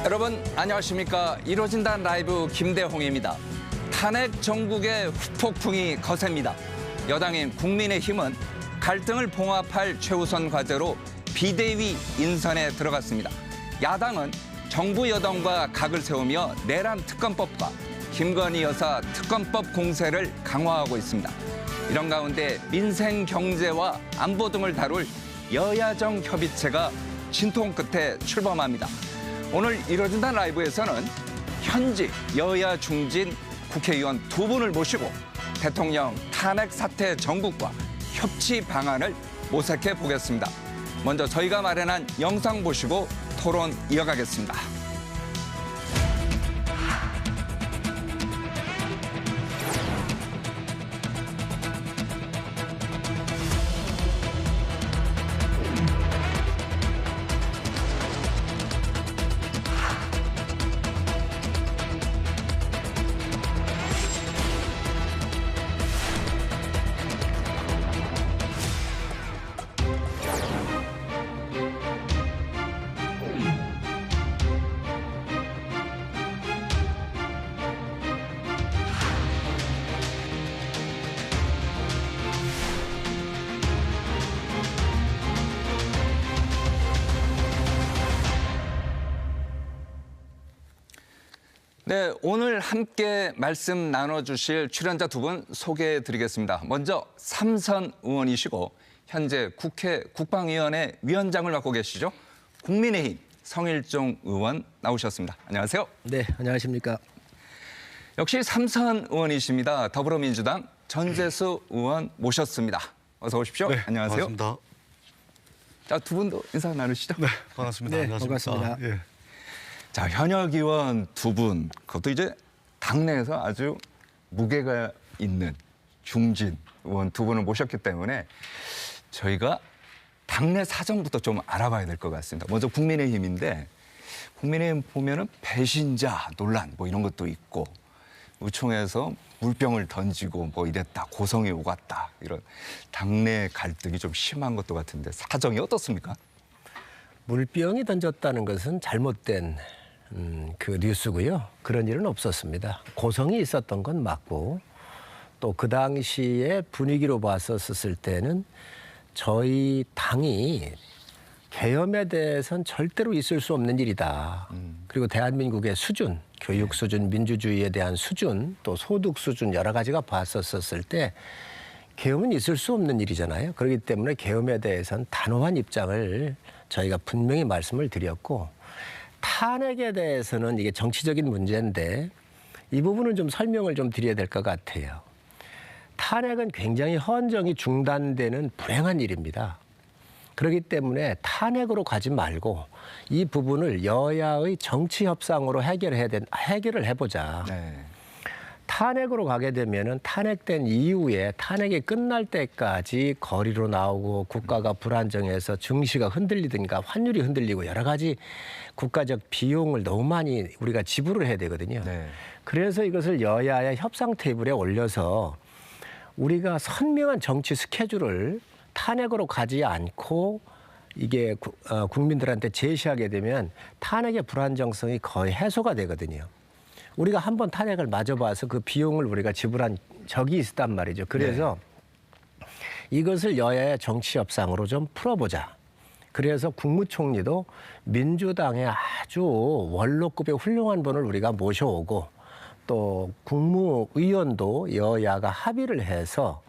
여러분 안녕하십니까. 이루어진다 라이브 김대홍입니다. 탄핵 정국의 후폭풍이 거셉니다. 여당인 국민의힘은 갈등을 봉합할 최우선 과제로 비대위 인선에 들어갔습니다. 야당은 정부 여당과 각을 세우며 내란 특검법과 김건희 여사 특검법 공세를 강화하고 있습니다. 이런 가운데 민생, 경제와 안보 등을 다룰 여야정 협의체가 진통 끝에 출범합니다. 오늘 이루어진다 라이브에서는 현직 여야 중진 국회의원 두 분을 모시고 대통령 탄핵 사태 정국과 협치 방안을 모색해 보겠습니다. 먼저 저희가 마련한 영상 보시고 토론 이어가겠습니다. 네, 오늘 함께 말씀 나눠주실 출연자 두 분 소개해드리겠습니다. 먼저 삼선 의원이시고 현재 국회 국방위원회 위원장을 맡고 계시죠. 국민의힘 성일종 의원 나오셨습니다. 안녕하세요. 네, 안녕하십니까. 역시 삼선 의원이십니다. 더불어민주당 전재수 의원 모셨습니다. 어서 오십시오. 네, 안녕하세요. 반갑습니다. 자, 두 분도 인사 나누시죠. 네, 반갑습니다. 네, 안녕하십니까. 반갑습니다. 예. 자, 현역 의원 두 분, 그것도 이제 당내에서 아주 무게가 있는 중진 의원 두 분을 모셨기 때문에 저희가 당내 사정부터 좀 알아봐야 될 것 같습니다. 먼저 국민의힘인데, 국민의힘 보면은 배신자 논란 뭐 이런 것도 있고, 의총에서 물병을 던지고 뭐 이랬다, 고성이 오갔다, 이런 당내 갈등이 좀 심한 것도 같은데 사정이 어떻습니까? 물병이 던졌다는 것은 잘못된 그 뉴스고요. 그런 일은 없었습니다. 고성이 있었던 건 맞고, 또 그 당시에 분위기로 봤었을 때는 저희 당이 계엄에 대해서는 절대로 있을 수 없는 일이다. 그리고 대한민국의 수준, 교육 수준, 민주주의에 대한 수준, 또 소득 수준 여러 가지가 봤었을 때 계엄은 있을 수 없는 일이잖아요. 그렇기 때문에 계엄에 대해서는 단호한 입장을 저희가 분명히 말씀을 드렸고, 탄핵에 대해서는 이게 정치적인 문제인데 이 부분은 좀 설명을 좀 드려야 될 것 같아요. 탄핵은 굉장히 헌정이 중단되는 불행한 일입니다. 그렇기 때문에 탄핵으로 가지 말고 이 부분을 여야의 정치 협상으로 해결을 해보자. 네. 탄핵으로 가게 되면은 탄핵된 이후에 탄핵이 끝날 때까지 거리로 나오고 국가가 불안정해서 증시가 흔들리든가 환율이 흔들리고 여러 가지 국가적 비용을 너무 많이 우리가 지불을 해야 되거든요. 네. 그래서 이것을 여야의 협상 테이블에 올려서 우리가 선명한 정치 스케줄을 탄핵으로 가지 않고 이게 국민들한테 제시하게 되면 탄핵의 불안정성이 거의 해소가 되거든요. 우리가 한번 탄핵을 맞아봐서 그 비용을 우리가 지불한 적이 있었단 말이죠. 그래서 이것을 여야의 정치 협상으로 좀 풀어보자. 그래서 국무총리도 민주당의 아주 원로급의 훌륭한 분을 우리가 모셔오고, 또 국무의원도 여야가 합의를 해서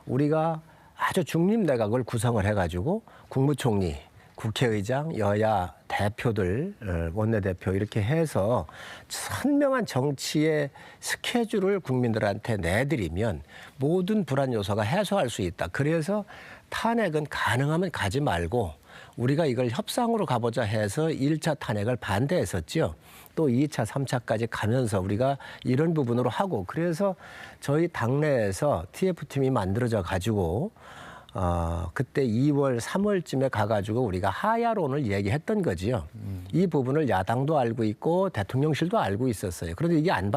우리가 아주 중립내각을 구성을 해가지고 국무총리, 국회의장, 여야 대표들, 원내대표 이렇게 해서 선명한 정치의 스케줄을 국민들한테 내드리면 모든 불안 요소가 해소할 수 있다. 그래서 탄핵은 가능하면 가지 말고 우리가 이걸 협상으로 가보자 해서 1차 탄핵을 반대했었죠. 또 2차, 3차까지 가면서 우리가 이런 부분으로 하고, 그래서 저희 당내에서 TF팀이 만들어져 가지고 그때 2월, 3월쯤에 가가지고 우리가 하야론을 얘기했던 거지요. 이 부분을 야당도 알고 있고 대통령실도 알고 있었어요. 그런데 이게 안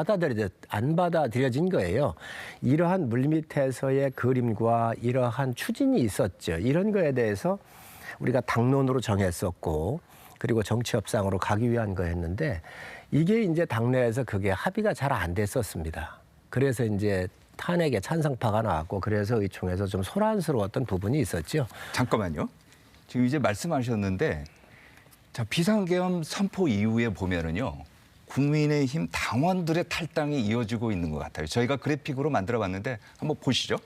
받아들여진 거예요. 이러한 물밑에서의 그림과 이러한 추진이 있었죠. 이런 거에 대해서 우리가 당론으로 정했었고, 그리고 정치 협상으로 가기 위한 거였는데 이게 이제 당내에서 그게 합의가 잘 안 됐었습니다. 그래서 이제 탄핵에 찬성파가 나왔고 그래서 의총에서 좀 소란스러웠던 부분이 있었죠. 잠깐만요. 지금 이제 말씀하셨는데 자, 비상계엄 선포 이후에 보면은요. 국민의힘 당원들의 탈당이 이어지고 있는 것 같아요. 저희가 그래픽으로 만들어 봤는데 한번 보시죠.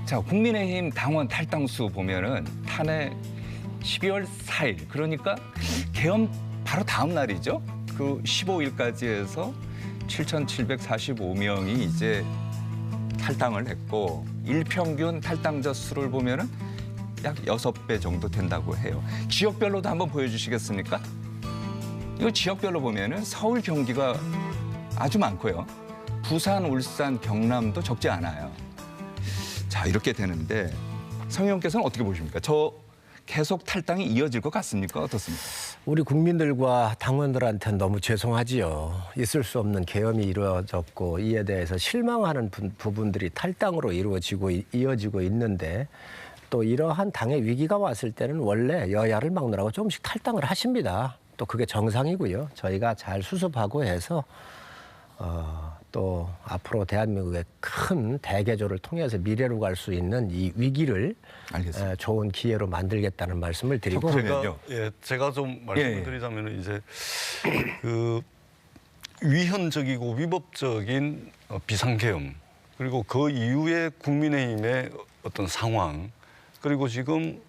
자, 국민의힘 당원 탈당수 보면은 탄핵 12월 4일 그러니까 계엄 바로 다음 날이죠. 그 15일까지 해서 7,745명이 이제 탈당을 했고 일평균 탈당자 수를 보면은 약 6배 정도 된다고 해요. 지역별로도 한번 보여주시겠습니까? 이거 지역별로 보면은 서울, 경기가 아주 많고요. 부산, 울산, 경남도 적지 않아요. 자, 이렇게 되는데 성 의원께서는 어떻게 보십니까? 저 계속 탈당이 이어질 것 같습니까? 어떻습니까? 우리 국민들과 당원들한테는 너무 죄송하지요. 있을 수 없는 계엄이 이루어졌고 이에 대해서 실망하는 부분들이 탈당으로 이어지고 있는데 또 이러한 당의 위기가 왔을 때는 원래 여야를 막느라고 조금씩 탈당을 하십니다. 또 그게 정상이고요. 저희가 잘 수습하고 해서 또 앞으로 대한민국의 큰 대개조를 통해서 미래로 갈 수 있는 이 위기를 좋은 기회로 만들겠다는 말씀을 드리고 제가 좀 말씀을 드리자면 이제 그 위헌적이고 위법적인 비상계엄 그리고 그 이후에 국민의힘의 어떤 상황 그리고 지금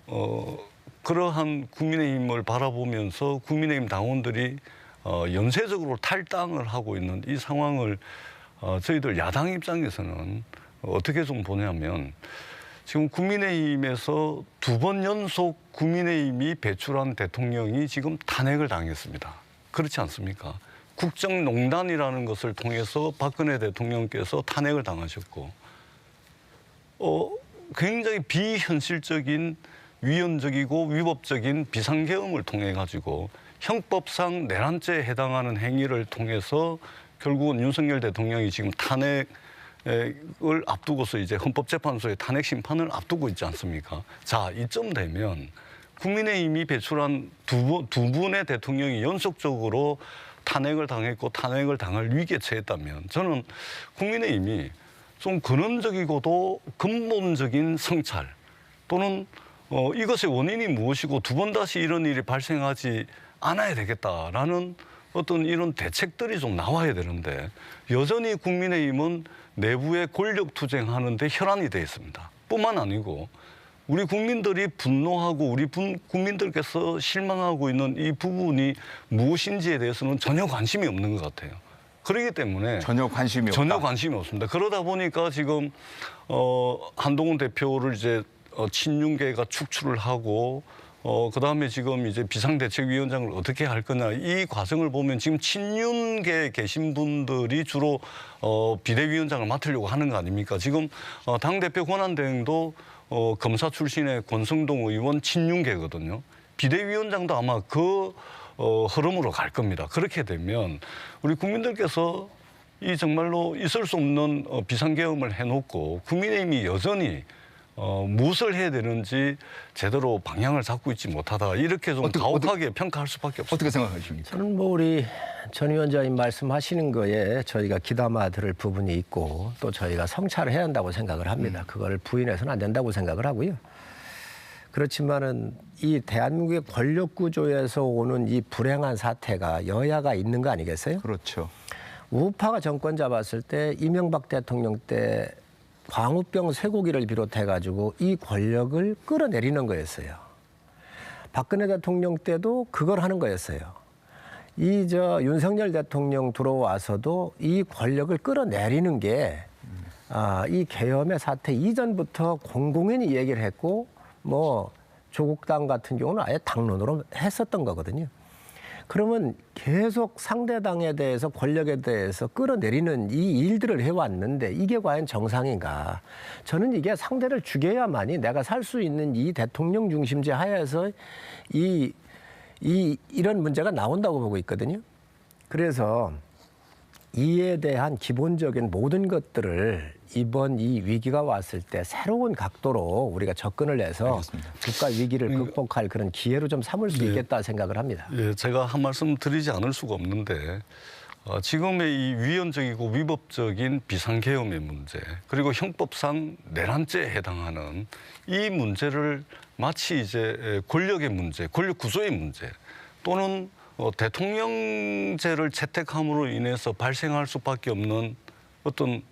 그러한 국민의힘을 바라보면서 국민의힘 당원들이 연쇄적으로 탈당을 하고 있는 이 상황을 저희들 야당 입장에서는 어떻게 좀 보냐면 지금 국민의힘에서 2번 연속 국민의힘이 배출한 대통령이 지금 탄핵을 당했습니다. 그렇지 않습니까? 국정농단이라는 것을 통해서 박근혜 대통령께서 탄핵을 당하셨고 굉장히 비현실적인 위헌적이고 위법적인 비상계엄을 통해 가지고 형법상 내란죄에 해당하는 행위를 통해서 결국은 윤석열 대통령이 지금 탄핵을 앞두고서 이제 헌법재판소의 탄핵 심판을 앞두고 있지 않습니까? 자, 이쯤 되면 국민의힘이 배출한 두 분의 대통령이 연속적으로 탄핵을 당했고 탄핵을 당할 위기에 처했다면 저는 국민의힘이 좀 근원적이고도 근본적인 성찰 또는 이것의 원인이 무엇이고 2번 다시 이런 일이 발생하지 않아야 되겠다라는 어떤 이런 대책들이 좀 나와야 되는데 여전히 국민의힘은 내부에 권력 투쟁하는 데 혈안이 돼 있습니다. 뿐만 아니고 우리 국민들이 분노하고 우리 국민들께서 실망하고 있는 이 부분이 무엇인지에 대해서는 전혀 관심이 없는 것 같아요. 그렇기 때문에 전혀 관심이 없습니다. 그러다 보니까 지금 한동훈 대표를 이제 친윤계가 축출을 하고 그다음에 지금 이제 비상대책위원장을 어떻게 할 거냐 이 과정을 보면 지금 친윤계에 계신 분들이 주로 비대위원장을 맡으려고 하는 거 아닙니까? 지금 당대표 권한대행도 검사 출신의 권성동 의원 친윤계거든요. 비대위원장도 아마 그 흐름으로 갈 겁니다. 그렇게 되면 우리 국민들께서 이 정말로 있을 수 없는 비상계엄을 해놓고 국민의힘이 여전히 무엇을 해야 되는지 제대로 방향을 잡고 있지 못하다. 이렇게 좀 가혹하게 평가할 수밖에 없습니다. 어떻게 생각하십니까? 저는 뭐 우리 전 위원장님 말씀하시는 거에 저희가 귀담아 들을 부분이 있고 또 저희가 성찰을 해야 한다고 생각을 합니다. 그걸 부인해서는 안 된다고 생각을 하고요. 그렇지만은 이 대한민국의 권력 구조에서 오는 이 불행한 사태가 여야가 있는 거 아니겠어요? 그렇죠. 우파가 정권 잡았을 때 이명박 대통령 때 광우병 쇠고기를 비롯해가지고 이 권력을 끌어내리는 거였어요. 박근혜 대통령 때도 그걸 하는 거였어요. 윤석열 대통령 들어와서도 이 권력을 끌어내리는 게 이 계엄의 사태 이전부터 공공연히 얘기를 했고 뭐 조국당 같은 경우는 아예 당론으로 했었던 거거든요. 그러면 계속 상대당에 대해서 권력에 대해서 끌어내리는 이 일들을 해왔는데 이게 과연 정상인가? 저는 이게 상대를 죽여야만이 내가 살 수 있는 이 대통령 중심제 하에서 이런 문제가 나온다고 보고 있거든요. 그래서 이에 대한 기본적인 모든 것들을 이번 이 위기가 왔을 때 새로운 각도로 우리가 접근을 해서 알겠습니다. 국가 위기를 극복할 그런 기회로 좀 삼을 수 있겠다 생각을 합니다. 예, 제가 한 말씀 드리지 않을 수가 없는데 지금의 이 위헌적이고 위법적인 비상계엄의 문제 그리고 형법상 내란죄에 해당하는 이 문제를 마치 이제 권력의 문제, 권력 구조의 문제 또는 대통령제를 채택함으로 인해서 발생할 수밖에 없는 어떤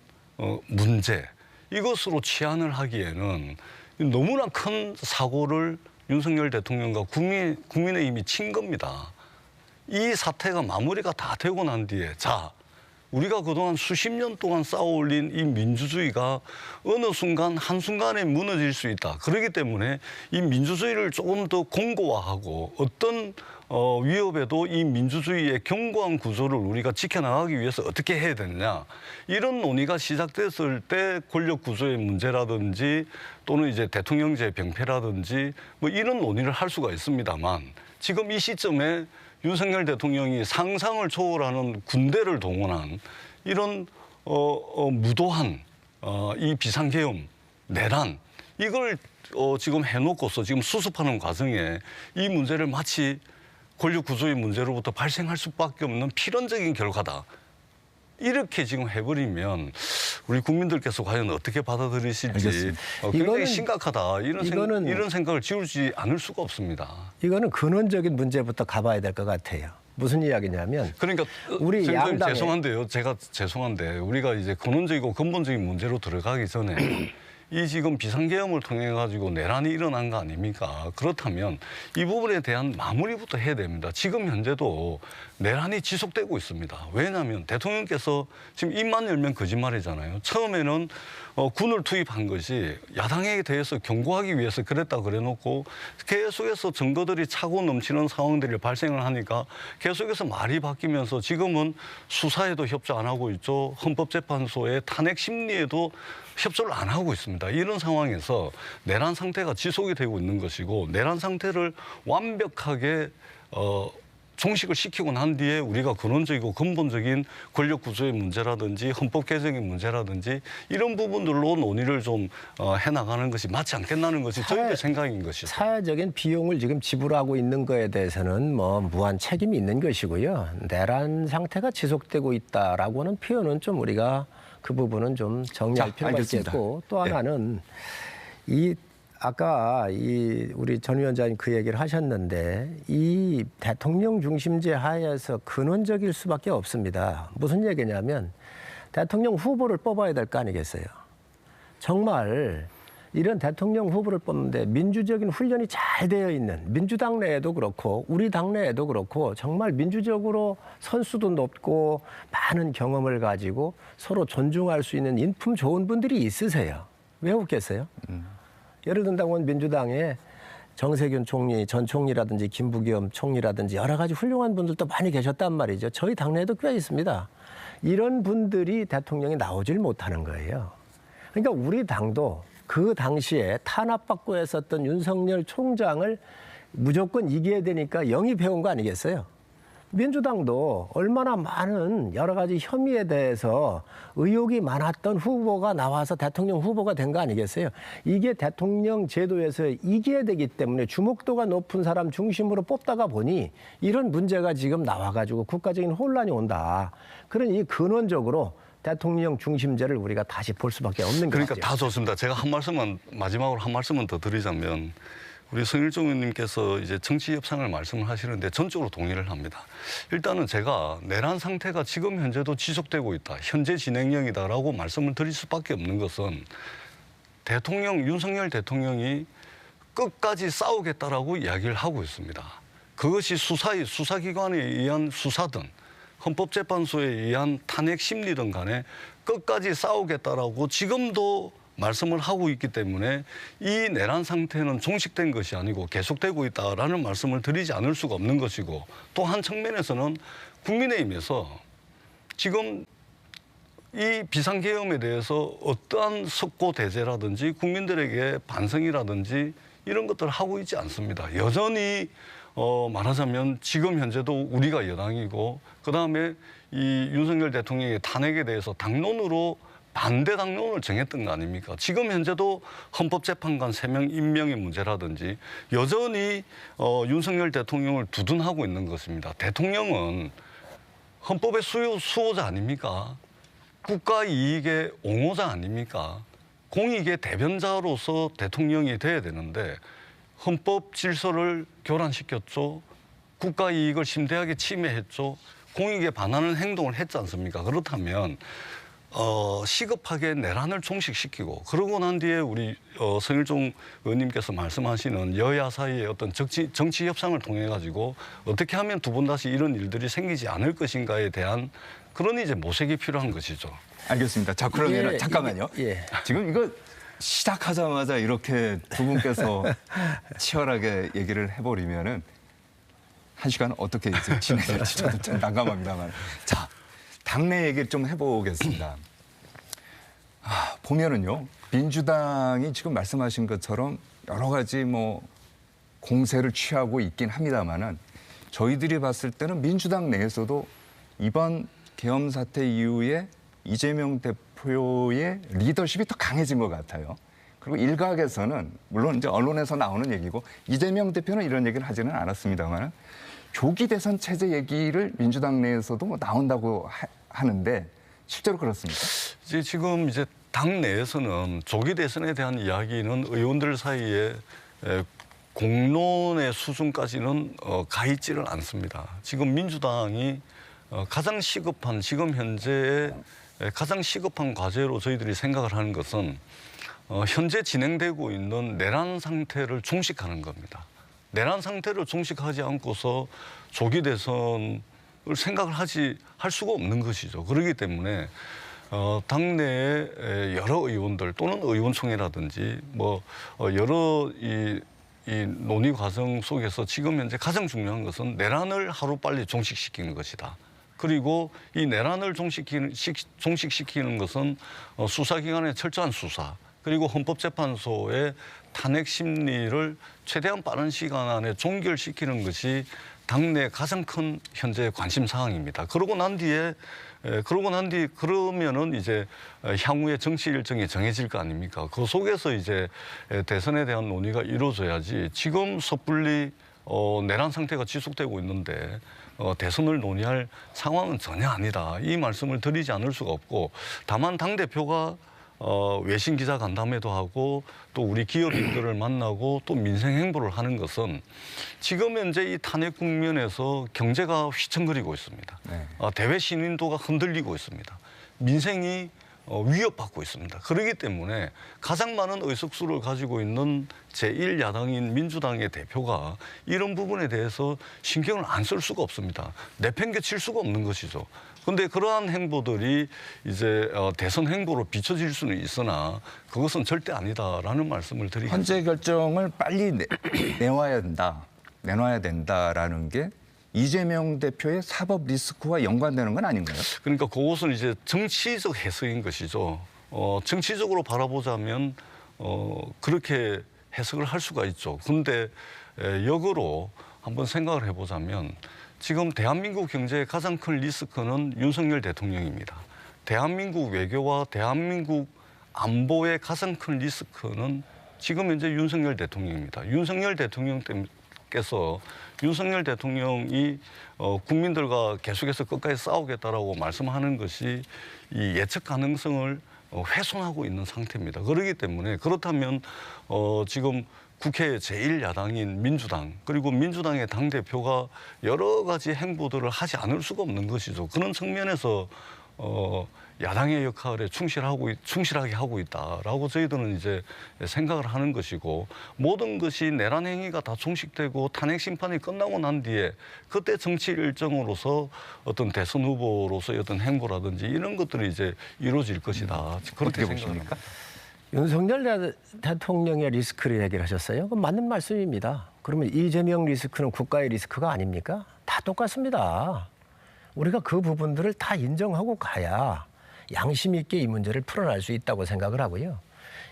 문제 이것으로 치환을 하기에는 너무나 큰 사고를 윤석열 대통령과 국민의힘이 친 겁니다. 이 사태가 마무리가 다 되고 난 뒤에 자 우리가 그동안 수십 년 동안 쌓아올린 이 민주주의가 어느 순간 한순간에 무너질 수 있다. 그렇기 때문에 이 민주주의를 조금 더 공고화하고 어떤 위협에도 이 민주주의의 견고한 구조를 우리가 지켜나가기 위해서 어떻게 해야 되느냐. 이런 논의가 시작됐을 때 권력 구조의 문제라든지 또는 이제 대통령제 병폐라든지 뭐 이런 논의를 할 수가 있습니다만 지금 이 시점에 윤석열 대통령이 상상을 초월하는 군대를 동원한 이런 무도한 이 비상계엄, 내란 이걸 지금 해놓고서 지금 수습하는 과정에 이 문제를 마치 권력 구조의 문제로부터 발생할 수밖에 없는 필연적인 결과다. 이렇게 지금 해버리면 우리 국민들께서 과연 어떻게 받아들이실지 굉장히 심각하다. 이런 생각을 지우지 않을 수가 없습니다. 이거는 근원적인 문제부터 가봐야 될 것 같아요. 무슨 이야기냐면 그러니까 우리 양당에 죄송한데요. 제가 죄송한데 우리가 이제 근원적이고 근본적인 문제로 들어가기 전에 이 지금 비상계엄을 통해 가지고 내란이 일어난 거 아닙니까? 그렇다면 이 부분에 대한 마무리부터 해야 됩니다. 지금 현재도 내란이 지속되고 있습니다. 왜냐하면 대통령께서 지금 입만 열면 거짓말이잖아요. 처음에는 군을 투입한 것이 야당에 대해서 경고하기 위해서 그랬다 그래놓고 계속해서 증거들이 차고 넘치는 상황들이 발생을 하니까 계속해서 말이 바뀌면서 지금은 수사에도 협조 안 하고 있죠. 헌법재판소의 탄핵 심리에도 협조를 안 하고 있습니다. 이런 상황에서 내란 상태가 지속이 되고 있는 것이고 내란 상태를 완벽하게 종식을 시키고 난 뒤에 우리가 근원적이고 근본적인 권력 구조의 문제라든지 헌법 개정의 문제라든지 이런 부분들로 논의를 좀 해나가는 것이 맞지 않겠나는 것이 저희들 생각인 것이죠. 사회적인 비용을 지금 지불하고 있는 거에 대해서는 뭐 무한 책임이 있는 것이고요. 내란 상태가 지속되고 있다라고는 표현은 좀 우리가 그 부분은 좀 정리할 필요가 있겠고 또 하나는 아까 우리 전 위원장님 그 얘기를 하셨는데 이 대통령 중심제 하에서 근원적일 수밖에 없습니다. 무슨 얘기냐면 대통령 후보를 뽑아야 될 거 아니겠어요. 정말 이런 대통령 후보를 뽑는데 민주적인 훈련이 잘 되어 있는 민주당 내에도 그렇고 우리 당 내에도 그렇고 정말 민주적으로 선수도 높고 많은 경험을 가지고 서로 존중할 수 있는 인품 좋은 분들이 있으세요. 왜 없겠어요? 예를 든다면 민주당에 정세균 총리, 전 총리라든지 김부겸 총리라든지 여러 가지 훌륭한 분들도 많이 계셨단 말이죠. 저희 당내에도 꽤 있습니다. 이런 분들이 대통령이 나오질 못하는 거예요. 그러니까 우리 당도 그 당시에 탄압받고 했었던 윤석열 총장을 무조건 이겨야 되니까 영입해온 거 아니겠어요? 민주당도 얼마나 많은 여러 가지 혐의에 대해서 의혹이 많았던 후보가 나와서 대통령 후보가 된 거 아니겠어요? 이게 대통령 제도에서 이겨야 되기 때문에 주목도가 높은 사람 중심으로 뽑다가 보니 이런 문제가 지금 나와가지고 국가적인 혼란이 온다. 그러니 근원적으로 대통령 중심제를 우리가 다시 볼 수밖에 없는 거죠. 그러니까 다 좋습니다. 제가 마지막으로 한 말씀만 더 드리자면 우리 성일종 의원님께서 이제 정치 협상을 말씀을 하시는데 전적으로 동의를 합니다. 일단은 제가 내란 상태가 지금 현재도 지속되고 있다. 현재 진행형이다라고 말씀을 드릴 수밖에 없는 것은 윤석열 대통령이 끝까지 싸우겠다라고 이야기를 하고 있습니다. 그것이 수사기관에 의한 수사든 헌법재판소에 의한 탄핵 심리든 간에 끝까지 싸우겠다라고 지금도 말씀을 하고 있기 때문에 이 내란 상태는 종식된 것이 아니고 계속되고 있다라는 말씀을 드리지 않을 수가 없는 것이고 또 한 측면에서는 국민의힘에서 지금 이 비상계엄에 대해서 어떠한 석고대죄라든지 국민들에게 반성이라든지 이런 것들을 하고 있지 않습니다. 여전히 말하자면 지금 현재도 우리가 여당이고 그다음에 이 윤석열 대통령의 탄핵에 대해서 당론으로 반대 당론을 정했던 거 아닙니까? 지금 현재도 헌법재판관 3명 임명의 문제라든지 여전히 윤석열 대통령을 두둔하고 있는 것입니다. 대통령은 헌법의 수호자 아닙니까? 국가 이익의 옹호자 아닙니까? 공익의 대변자로서 대통령이 돼야 되는데 헌법 질서를 교란시켰죠. 국가 이익을 심대하게 침해했죠. 공익에 반하는 행동을 했지 않습니까? 그렇다면 시급하게 내란을 종식시키고 그러고 난 뒤에 우리 성일종 의원님께서 말씀하시는 여야 사이의 어떤 정치 협상을 통해 가지고 어떻게 하면 두 번 다시 이런 일들이 생기지 않을 것인가에 대한 그런 이제 모색이 필요한 것이죠. 알겠습니다. 자, 그러면 잠깐만요. 지금 이거 시작하자마자 이렇게 두 분께서 치열하게 얘기를 해버리면은 한 시간 어떻게 이제 진행될지 저도 좀 난감합니다만. 자, 당내 얘기를 좀 해보겠습니다. 보면은요, 민주당이 지금 말씀하신 것처럼 여러 가지 뭐 공세를 취하고 있긴 합니다만은 저희들이 봤을 때는 민주당 내에서도 이번 계엄 사태 이후에 이재명 대표의 리더십이 더 강해진 것 같아요. 그리고 일각에서는 물론 이제 언론에서 나오는 얘기고 이재명 대표는 이런 얘기를 하지는 않았습니다만 조기 대선 체제 얘기를 민주당 내에서도 뭐 나온다고 하는데 실제로 그렇습니까? 지금 이제 당 내에서는 조기 대선에 대한 이야기는 의원들 사이에 공론의 수준까지는 가 있지를 않습니다. 지금 민주당이 가장 시급한 지금 현재의 가장 시급한 과제로 저희들이 생각을 하는 것은 현재 진행되고 있는 내란 상태를 종식하는 겁니다. 내란 상태를 종식하지 않고서 조기 대선을 생각을 할 수가 없는 것이죠. 그렇기 때문에 당내의 여러 의원들 또는 의원총회라든지 뭐 여러 이 논의 과정 속에서 지금 현재 가장 중요한 것은 내란을 하루빨리 종식시키는 것이다. 그리고 이 내란을 종식시키는 것은 수사기관의 철저한 수사 그리고 헌법재판소의 탄핵 심리를 최대한 빠른 시간 안에 종결시키는 것이 당내 가장 큰 현재 관심 사항입니다. 그러면은 이제 향후의 정치 일정이 정해질 거 아닙니까? 그 속에서 이제 대선에 대한 논의가 이루어져야지 지금 섣불리 내란 상태가 지속되고 있는데 대선을 논의할 상황은 전혀 아니다. 이 말씀을 드리지 않을 수가 없고 다만 당대표가 외신 기자 간담회도 하고 또 우리 기업인들을 만나고 또 민생 행보를 하는 것은 지금 현재 이 탄핵 국면에서 경제가 휘청거리고 있습니다. 네. 대외 신인도가 흔들리고 있습니다. 민생이 위협받고 있습니다. 그렇기 때문에 가장 많은 의석수를 가지고 있는 제1야당인 민주당의 대표가 이런 부분에 대해서 신경을 안 쓸 수가 없습니다. 내팽개칠 수가 없는 것이죠. 그런데 그러한 행보들이 이제 대선 행보로 비춰질 수는 있으나 그것은 절대 아니다라는 말씀을 드리겠습니다. 헌재 결정을 빨리 내놔야 된다라는 게 이재명 대표의 사법 리스크와 연관되는 건 아닌가요? 그러니까 그것은 이제 정치적 해석인 것이죠. 정치적으로 바라보자면 그렇게 해석을 할 수가 있죠. 그런데 역으로 한번 생각을 해보자면 지금 대한민국 경제의 가장 큰 리스크는 윤석열 대통령입니다. 대한민국 외교와 대한민국 안보의 가장 큰 리스크는 지금 현재 윤석열 대통령입니다. 윤석열 대통령이 국민들과 계속해서 끝까지 싸우겠다라고 말씀하는 것이 이 예측 가능성을 훼손하고 있는 상태입니다. 그렇기 때문에 그렇다면 지금 국회의 제1야당인 민주당 그리고 민주당의 당대표가 여러 가지 행보들을 하지 않을 수가 없는 것이죠. 그런 측면에서 야당의 역할에 충실하게 하고 있다라고 저희들은 이제 생각을 하는 것이고 모든 것이 내란 행위가 다 종식되고 탄핵 심판이 끝나고 난 뒤에 그때 정치 일정으로서 어떤 대선 후보로서의 어떤 행보라든지 이런 것들이 이제 이루어질 것이다. 그렇게 생각합니다. 윤석열 대통령의 리스크를 얘기를 하셨어요. 그건 맞는 말씀입니다. 그러면 이재명 리스크는 국가의 리스크가 아닙니까? 다 똑같습니다. 우리가 그 부분들을 다 인정하고 가야 양심 있게 이 문제를 풀어낼 수 있다고 생각을 하고요.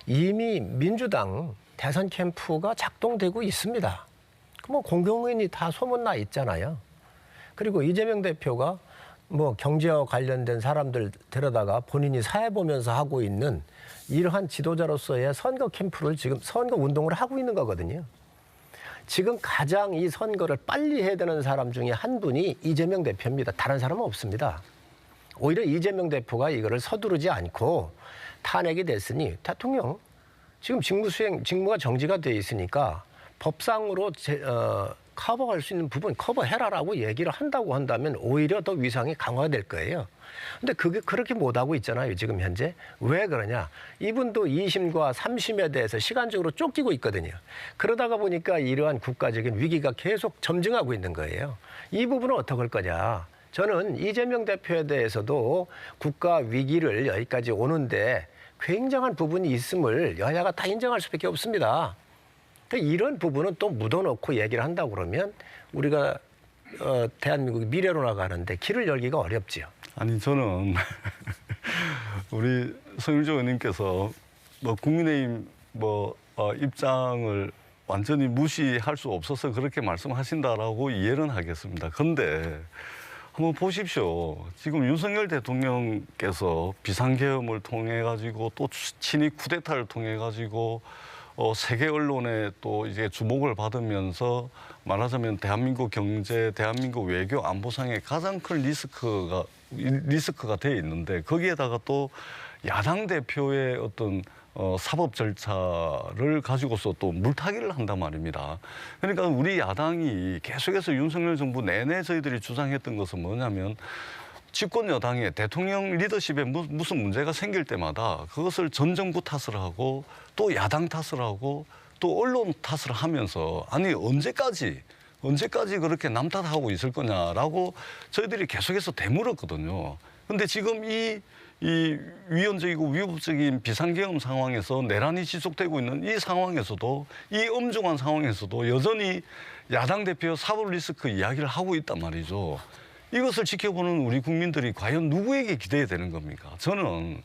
이미 민주당 대선 캠프가 작동되고 있습니다. 뭐 공공연히 다 소문나 있잖아요. 그리고 이재명 대표가 뭐 경제와 관련된 사람들 데려다가 본인이 사회 보면서 하고 있는 이러한 지도자로서의 선거 캠프를 지금 선거 운동을 하고 있는 거거든요. 지금 가장 이 선거를 빨리 해야 되는 사람 중에 한 분이 이재명 대표입니다. 다른 사람은 없습니다. 오히려 이재명 대표가 이거를 서두르지 않고 탄핵이 됐으니 대통령 지금 직무가 정지가 돼 있으니까 법상으로 커버할 수 있는 부분 커버해라라고 얘기를 한다고 한다면 오히려 더 위상이 강화될 거예요. 근데 그게 그렇게 못하고 있잖아요, 지금 현재. 왜 그러냐? 이분도 2심과 3심에 대해서 시간적으로 쫓기고 있거든요. 그러다가 보니까 이러한 국가적인 위기가 계속 점증하고 있는 거예요. 이 부분은 어떻게 할 거냐? 저는 이재명 대표에 대해서도 국가 위기를 여기까지 오는데 굉장한 부분이 있음을 여야가 다 인정할 수밖에 없습니다. 이런 부분은 또 묻어놓고 얘기를 한다고 그러면 우리가 대한민국이 미래로 나가는데 길을 열기가 어렵지요. 아니 저는 우리 성일조 의원님께서 뭐 국민의힘 입장을 완전히 무시할 수 없어서 그렇게 말씀하신다라고 이해는 하겠습니다. 그런데 한번 보십시오. 지금 윤석열 대통령께서 비상계엄을 통해 가지고 또 친이 쿠데타를 통해 가지고 세계 언론에 또 이제 주목을 받으면서 말하자면 대한민국 경제, 대한민국 외교 안보상의 가장 큰 리스크가 돼 있는데 거기에다가 또 야당 대표의 어떤 사법 절차를 가지고서 또 물타기를 한단 말입니다. 그러니까 우리 야당이 계속해서 윤석열 정부 내내 저희들이 주장했던 것은 뭐냐면 집권 여당의 대통령 리더십에 무슨 문제가 생길 때마다 그것을 전 정부 탓을 하고 또 야당 탓을 하고 또 언론 탓을 하면서 아니 언제까지 그렇게 남 탓하고 있을 거냐라고 저희들이 계속해서 되물었거든요. 근데 지금 이 위헌적이고 위법적인 비상계엄 상황에서 내란이 지속되고 있는 이 상황에서도 이 엄중한 상황에서도 여전히 야당 대표 사법 리스크 이야기를 하고 있단 말이죠. 이것을 지켜보는 우리 국민들이 과연 누구에게 기대해야 되는 겁니까? 저는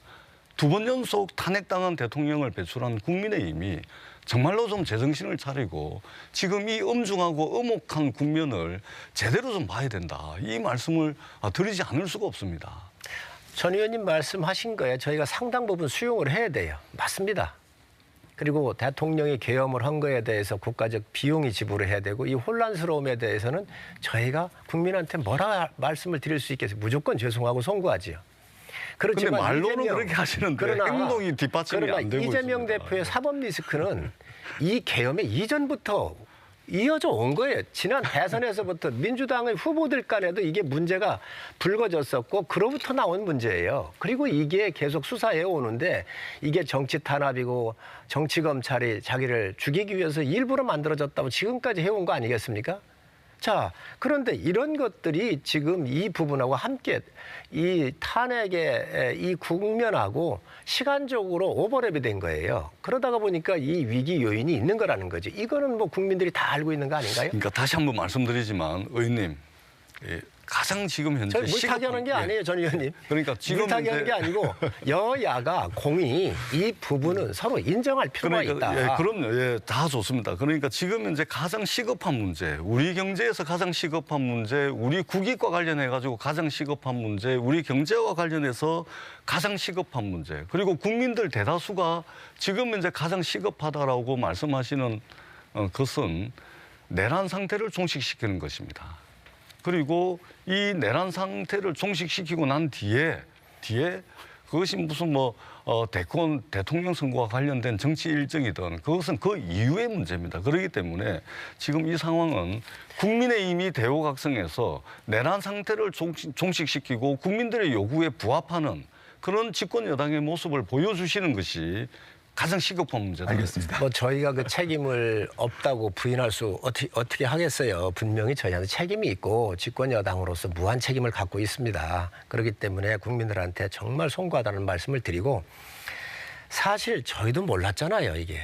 2번 연속 탄핵당한 대통령을 배출한 국민의힘이 정말로 좀 제정신을 차리고 지금 이 엄중하고 엄혹한 국면을 제대로 좀 봐야 된다. 이 말씀을 드리지 않을 수가 없습니다. 전 의원님 말씀하신 거에 저희가 상당 부분 수용을 해야 돼요. 맞습니다. 그리고 대통령이 계엄을 한 거에 대해서 국가적 비용이 지불을 해야 되고 이 혼란스러움에 대해서는 저희가 국민한테 뭐라 말씀을 드릴 수 있겠어요. 무조건 죄송하고 송구하지요. 그런데 말로는 그렇게 하시는데 행동이 뒷받침이 안 되고 이재명 있습니다. 대표의 사법 리스크는 이 계엄의 이전부터 이어져 온 거예요. 지난 대선에서부터 민주당의 후보들 간에도 이게 문제가 불거졌었고 그로부터 나온 문제예요. 그리고 이게 계속 수사해 오는데 이게 정치 탄압이고 정치 검찰이 자기를 죽이기 위해서 일부러 만들어졌다고 지금까지 해온 거 아니겠습니까? 자, 그런데 이런 것들이 지금 이 부분하고 함께 이 탄핵의 이 국면하고 시간적으로 오버랩이 된 거예요. 그러다가 보니까 이 위기 요인이 있는 거라는 거지. 이거는 뭐 국민들이 다 알고 있는 거 아닌가요? 그러니까 다시 한번 말씀드리지만 의원님 가장 지금 현재 물타기 하는 게 아니에요, 전 의원님. 그러니까 지금 물타기 하는 게 아니고 여야가 공이 이 부분은 서로 인정할 필요가 있다. 예, 그럼요. 예, 다 좋습니다. 그러니까 지금 현재 가장 시급한 문제, 우리 경제에서 가장 시급한 문제, 우리 국익과 관련해 가지고 가장 시급한 문제, 우리 경제와 관련해서 가장 시급한 문제, 그리고 국민들 대다수가 지금 현재 가장 시급하다라고 말씀하시는 것은 내란 상태를 종식시키는 것입니다. 그리고 이 내란 상태를 종식시키고 난 뒤에 그것이 무슨 대통령 선거와 관련된 정치 일정이든 그것은 그 이후의 문제입니다. 그렇기 때문에 지금 이 상황은 국민의힘이 대호각성해서 내란 상태를 종식시키고 국민들의 요구에 부합하는 그런 집권 여당의 모습을 보여주시는 것이 가장 시급한 문제다. 알겠습니다. 뭐 저희가 그 책임을 없다고 부인할 수 어떻게 하겠어요. 분명히 저희한테 책임이 있고 집권 여당으로서 무한 책임을 갖고 있습니다. 그렇기 때문에 국민들한테 정말 송구하다는 말씀을 드리고 사실 저희도 몰랐잖아요. 이게.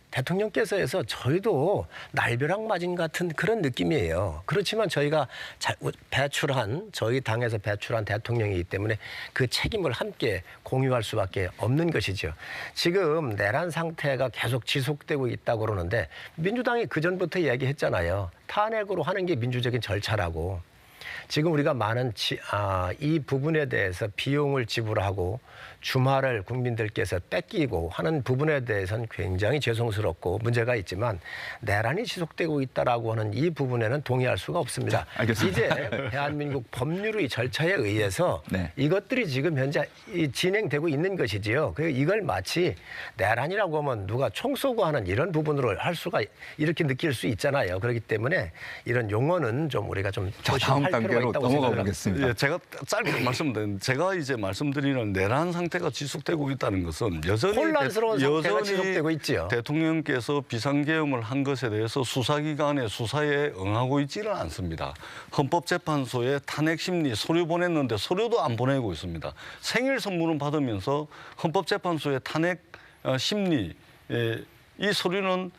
대통령께서 해서 저희도 날벼락 맞은 같은 그런 느낌이에요. 그렇지만 저희가 저희 당에서 배출한 대통령이기 때문에 그 책임을 함께 공유할 수밖에 없는 것이죠. 지금 내란 상태가 계속 지속되고 있다고 그러는데 민주당이 그전부터 얘기했잖아요. 탄핵으로 하는 게 민주적인 절차라고. 지금 우리가 많은 이 부분에 대해서 비용을 지불하고 주말을 국민들께서 뺏기고 하는 부분에 대해서는 굉장히 죄송스럽고 문제가 있지만 내란이 지속되고 있다라고 하는 이 부분에는 동의할 수가 없습니다. 알겠습니다. 이제 대한민국 법률의 절차에 의해서 네. 이것들이 지금 현재 진행되고 있는 것이지요. 그리고 이걸 마치 내란이라고 하면 누가 총 쏘고 하는 이런 부분으로 할 수가 이렇게 느낄 수 있잖아요. 그렇기 때문에 이런 용어는 좀 우리가 좀 자, 다음 조심할 필요가 단계로 있다고 넘어가 생각합니다. 보겠습니다. 예, 제가 짧게 말씀드린 제가 이제 말씀드리는 내란 상태가 지속되고 있다는 것은 여전히 혼란스러운 상태가 지속되고 있지요. 대통령께서 비상계엄을 한 것에 대해서 수사기관의 수사에 응하고 있지는 않습니다. 헌법재판소에 탄핵 심리 서류 보냈는데 서류도 안 보내고 있습니다. 생일 선물은 받으면서 헌법재판소에 탄핵 심리 이 서류는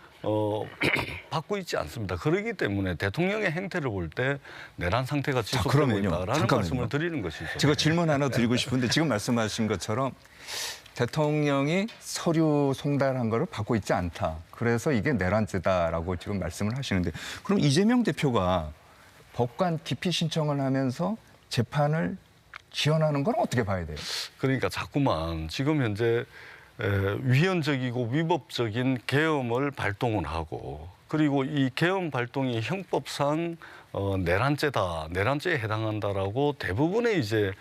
받고 있지 않습니다. 그렇기 때문에 대통령의 행태를 볼 때 내란 상태가 지속되고 그러면요. 있다라는 잠깐만요. 말씀을 드리는 것이죠. 제가 질문 하나 드리고 싶은데 지금 말씀하신 것처럼 대통령이 서류 송달한 거를 받고 있지 않다. 그래서 이게 내란죄다라고 지금 말씀을 하시는데 그럼 이재명 대표가 법관 기피 신청을 하면서 재판을 지연하는 건 어떻게 봐야 돼요? 그러니까 자꾸만 지금 현재 위헌적이고 위법적인 계엄을 발동을 하고 그리고 이 계엄 발동이 형법상 내란죄다, 내란죄에 해당한다라고 대부분의 이제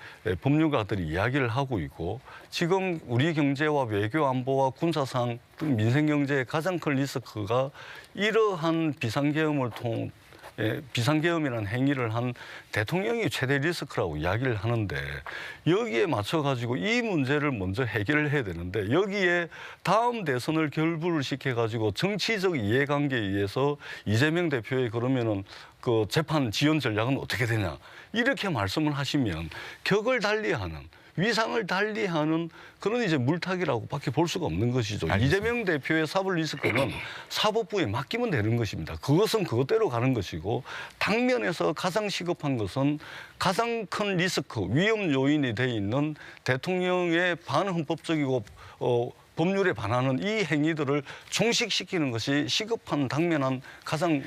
법률가들이 이야기를 하고 있고 지금 우리 경제와 외교 안보와 군사상 등 민생 경제의 가장 큰 리스크가 이러한 비상계엄이라는 행위를 한 대통령이 최대 리스크라고 이야기를 하는데 여기에 맞춰가지고 이 문제를 먼저 해결을 해야 되는데 여기에 다음 대선을 결부를 시켜가지고 정치적 이해관계에 의해서 이재명 대표의 그러면은 그 재판 지연 전략은 어떻게 되냐 이렇게 말씀을 하시면 격을 달리하는 위상을 달리하는 그런 이제 물타기라고밖에 볼 수가 없는 것이죠. 알겠습니다. 이재명 대표의 사법 리스크는 사법부에 맡기면 되는 것입니다. 그것은 그것대로 가는 것이고 당면에서 가장 시급한 것은 가장 큰 리스크, 위험 요인이 돼 있는 대통령의 반헌법적이고 법률에 반하는 이 행위들을 종식시키는 것이 시급한 당면한 가장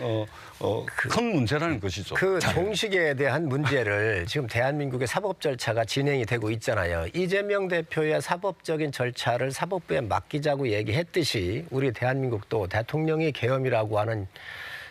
큰 문제라는 것이죠. 그 종식에 대한 문제를 지금 대한민국의 사법 절차가 진행이 되고 있잖아요. 이재명 대표의 사법적인 절차를 사법부에 맡기자고 얘기했듯이 우리 대한민국도 대통령이 계엄이라고 하는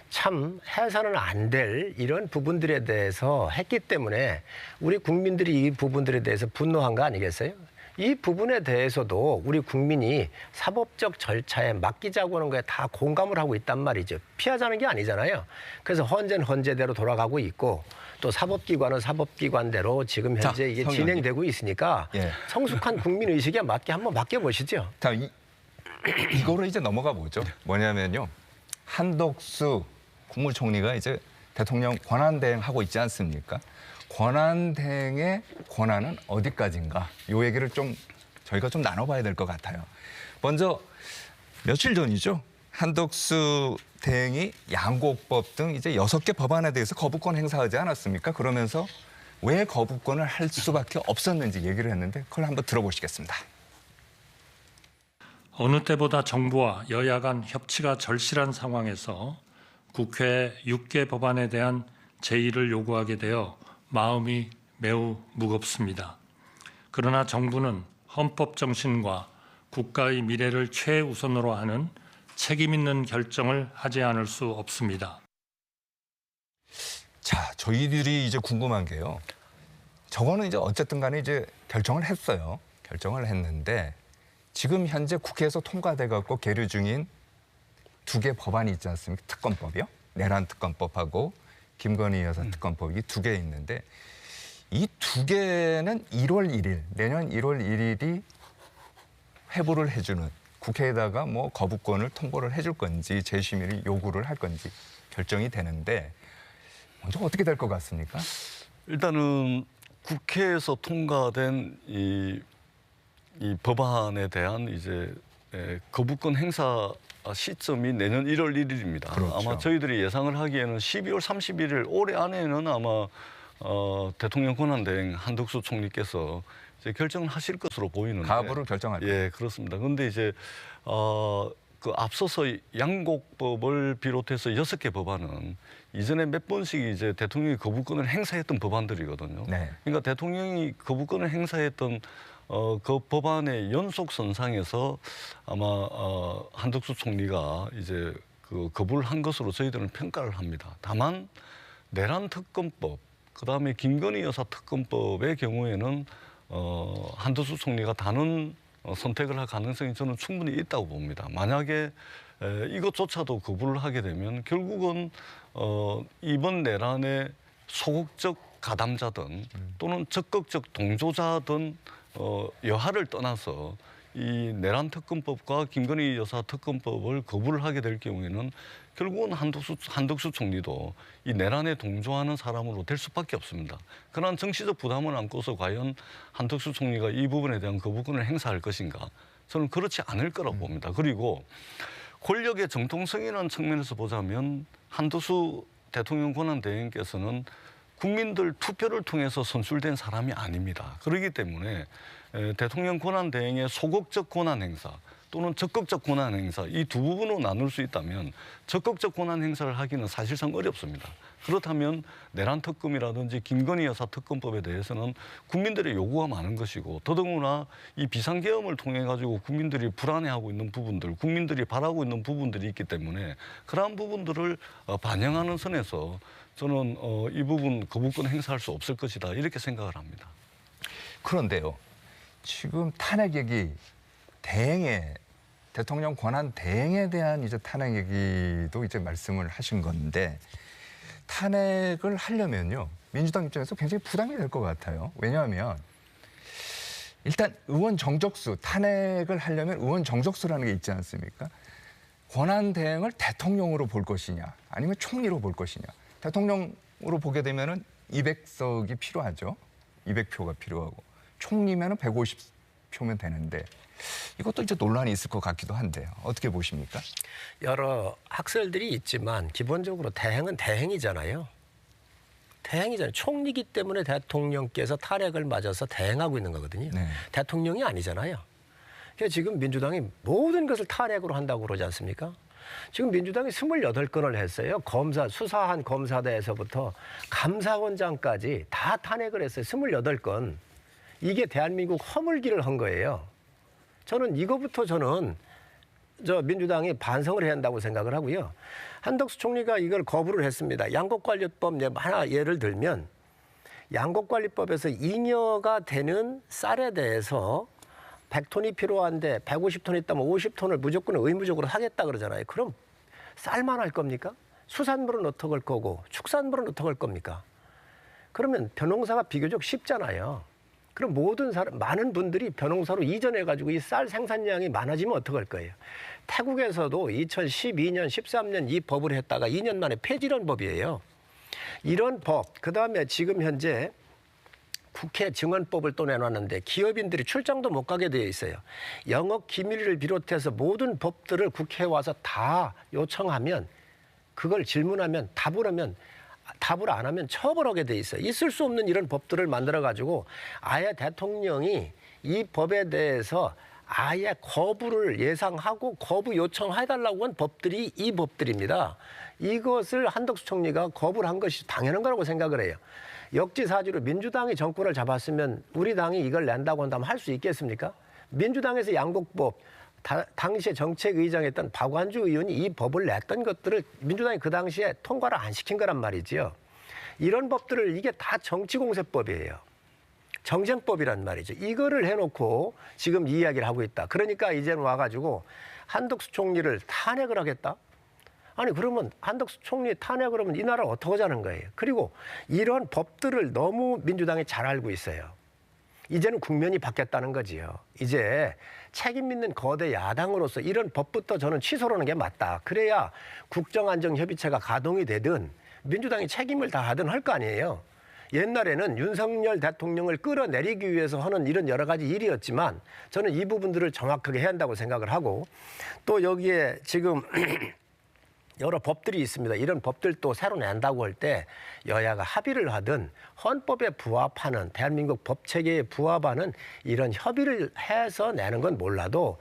참 해서는 안 될 이런 부분들에 대해서 했기 때문에 우리 국민들이 이 부분들에 대해서 분노한 거 아니겠어요? 이 부분에 대해서도 우리 국민이 사법적 절차에 맡기자고 하는 거에 다 공감을 하고 있단 말이죠. 피하자는 게 아니잖아요. 그래서 헌재는 헌재대로 돌아가고 있고 또 사법기관은 사법기관대로 지금 현재 이게 진행되고 있으니까 예. 성숙한 국민의식에 맞게 한번 맡겨보시죠. 자, 이거로 이제 넘어가 보죠. 뭐냐면요. 한덕수 국무총리가 이제 대통령 권한대행하고 있지 않습니까? 권한대행의 권한은 어디까지인가? 이 얘기를 좀 저희가 좀 나눠봐야 될 것 같아요. 먼저 며칠 전이죠. 한덕수 대행이 양곡법 등 이제 6개 법안에 대해서 거부권 행사하지 않았습니까? 그러면서 왜 거부권을 할 수밖에 없었는지 얘기를 했는데 그걸 한번 들어보시겠습니다. 어느 때보다 정부와 여야 간 협치가 절실한 상황에서 국회 6개 법안에 대한 제의를 요구하게 되어 마음이 매우 무겁습니다. 그러나 정부는 헌법 정신과 국가의 미래를 최우선으로 하는 책임 있는 결정을 하지 않을 수 없습니다. 자, 저희들이 이제 궁금한 게요. 저거는 이제 어쨌든 간에 이제 결정을 했어요. 결정을 했는데 지금 현재 국회에서 통과돼 갖고 계류 중인 2개 법안이 있지 않습니까? 특검법이요. 내란 특검법하고 김건희 여사 특검법이 2개 있는데 이 2개는 1월 1일, 내년 1월 1일이 회부를 해주는 국회에다가 뭐 거부권을 통보를 해줄 건지 재심의를 요구를 할 건지 결정이 되는데 먼저 어떻게 될 것 같습니까? 일단은 국회에서 통과된 이 법안에 대한 이제 거부권 행사 시점이 내년 1월 1일입니다. 그렇죠. 아마 저희들이 예상을 하기에는 12월 31일 올해 안에는 아마 대통령 권한대행 한덕수 총리께서 이제 결정을 하실 것으로 보이는데 가부를 결정할 거예요. 예, 그렇습니다. 그런데 이제 그 앞서서 양곡법을 비롯해서 6개 법안은 이전에 몇 번씩 이제 대통령이 거부권을 행사했던 법안들이거든요. 네. 그러니까 대통령이 거부권을 행사했던 그 법안의 연속선상에서 아마 한덕수 총리가 이제 그 거부를 한 것으로 저희들은 평가를 합니다. 다만 내란 특검법, 그다음에 김건희 여사 특검법의 경우에는 한덕수 총리가 다른 선택을 할 가능성이 저는 충분히 있다고 봅니다. 만약에 이것조차도 거부를 하게 되면 결국은 이번 내란의 소극적 가담자든 또는 적극적 동조자든 여하를 떠나서 이 내란 특검법과 김건희 여사 특검법을 거부를 하게 될 경우에는 결국은 한덕수 총리도 이 내란에 동조하는 사람으로 될 수밖에 없습니다. 그러한 정치적 부담을 안고서 과연 한덕수 총리가 이 부분에 대한 거부권을 행사할 것인가? 저는 그렇지 않을 거라고 봅니다. 그리고 권력의 정통성이라는 측면에서 보자면 한덕수 대통령 권한대행께서는 국민들 투표를 통해서 선출된 사람이 아닙니다. 그렇기 때문에 대통령 권한대행의 소극적 권한 행사 또는 적극적 권한 행사 이 두 부분으로 나눌 수 있다면 적극적 권한 행사를 하기는 사실상 어렵습니다. 그렇다면 내란 특검이라든지 김건희 여사 특검법에 대해서는 국민들의 요구가 많은 것이고 더더구나 이 비상계엄을 통해 가지고 국민들이 불안해하고 있는 부분들, 국민들이 바라고 있는 부분들이 있기 때문에 그러한 부분들을 반영하는 선에서 저는 이 부분 거부권 행사할 수 없을 것이다 이렇게 생각을 합니다. 그런데요, 지금 탄핵 얘기 대행에 대통령 권한 대행에 대한 이제 탄핵 얘기도 이제 말씀을 하신 건데 탄핵을 하려면요 민주당 입장에서 굉장히 부담이 될 것 같아요. 왜냐하면 일단 의원 정적수 탄핵을 하려면 의원 정적수라는 게 있지 않습니까? 권한 대행을 대통령으로 볼 것이냐 아니면 총리로 볼 것이냐. 대통령으로 보게 되면은 200석이 필요하죠. 200표가 필요하고 총리면은 150표면 되는데 이것도 이제 논란이 있을 것 같기도 한데요. 어떻게 보십니까? 여러 학설들이 있지만 기본적으로 대행은 대행이잖아요. 대행이잖아요. 총리기 때문에 대통령께서 탄핵을 맞아서 대행하고 있는 거거든요. 네. 대통령이 아니잖아요. 그래서 지금 민주당이 모든 것을 탄핵으로 한다고 그러지 않습니까? 지금 민주당이 28건을 했어요. 수사한 검사대에서부터 감사원장까지 다 탄핵을 했어요. 28건. 이게 대한민국 허물기를 한 거예요. 저는 이거부터 민주당이 반성을 해야 한다고 생각을 하고요. 한덕수 총리가 이걸 거부를 했습니다. 양곡관리법 하나 예를 들면 양곡관리법에서 잉여가 되는 쌀에 대해서 100톤이 필요한데 150톤 있다면 50톤을 무조건 의무적으로 하겠다 그러잖아요. 그럼 쌀만 할 겁니까? 수산물은 어떻게 할 거고 축산물은 어떻게 할 겁니까? 그러면 벼농사가 비교적 쉽잖아요. 그럼 많은 분들이 벼농사로 이전해가지고 이 쌀 생산량이 많아지면 어떡할 거예요? 태국에서도 2012년, 13년 이 법을 했다가 2년 만에 폐지한 법이에요. 이런 법, 그다음에 지금 현재 국회 증언법을 또 내놨는데 기업인들이 출장도 못 가게 되어 있어요. 영업 기밀을 비롯해서 모든 법들을 국회에 와서 다 요청하면 그걸 질문하면 답을 안 하면 처벌하게 돼 있어요. 있을 수 없는 이런 법들을 만들어가지고 아예 대통령이 이 법에 대해서 아예 거부를 예상하고 거부 요청해달라고 한 법들이 이 법들입니다. 이것을 한덕수 총리가 거부를 한 것이 당연한 거라고 생각을 해요. 역지사지로 민주당이 정권을 잡았으면 우리 당이 이걸 낸다고 한다면 할 수 있겠습니까? 민주당에서 양곡법, 당시에 정책의장했던 박완주 의원이 이 법을 냈던 것들을 민주당이 그 당시에 통과를 안 시킨 거란 말이지요. 이런 법들을 이게 다 정치공세법이에요. 정쟁법이란 말이죠. 이거를 해놓고 지금 이야기를 하고 있다. 그러니까 이제는 와가지고 한덕수 총리를 탄핵을 하겠다? 아니 그러면 한덕수 총리 탄핵을 하면 이 나라 어떻게 하자는 거예요. 그리고 이런 법들을 너무 민주당이 잘 알고 있어요. 이제는 국면이 바뀌었다는 거지요. 이제 책임 있는 거대 야당으로서 이런 법부터 저는 취소를 하는 게 맞다. 그래야 국정안정협의체가 가동이 되든 민주당이 책임을 다하든 할 거 아니에요. 옛날에는 윤석열 대통령을 끌어내리기 위해서 하는 이런 여러 가지 일이었지만 저는 이 부분들을 정확하게 해야 한다고 생각을 하고 또 여기에 지금 여러 법들이 있습니다. 이런 법들도 새로 낸다고 할 때 여야가 합의를 하든 헌법에 부합하는 대한민국 법체계에 부합하는 이런 협의를 해서 내는 건 몰라도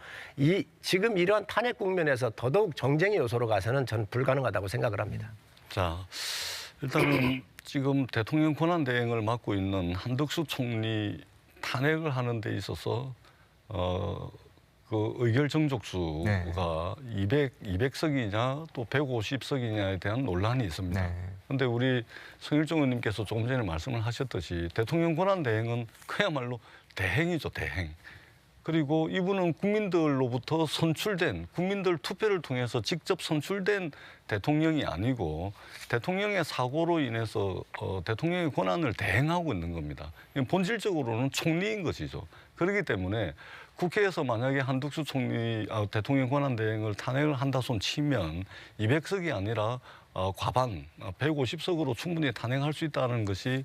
지금 이런 탄핵 국면에서 더더욱 정쟁의 요소로 가서는 저는 불가능하다고 생각을 합니다. 자, 일단은 지금 대통령 권한 대행을 맡고 있는 한덕수 총리 탄핵을 하는 데 있어서 그 의결 정족수가 200석이냐 또 150석이냐에 대한 논란이 있습니다. 그런데 우리 성일종 의원님께서 조금 전에 말씀을 하셨듯이 대통령 권한 대행은 그야말로 대행이죠, 대행. 그리고 이분은 국민들로부터 선출된, 국민들 투표를 통해서 직접 선출된 대통령이 아니고 대통령의 사고로 인해서 대통령의 권한을 대행하고 있는 겁니다. 본질적으로는 총리인 것이죠. 그렇기 때문에 국회에서 만약에 한덕수 총리 대통령 권한 대행을 탄핵을 한다 손 치면 200석이 아니라 과반 150석으로 충분히 탄핵할 수 있다는 것이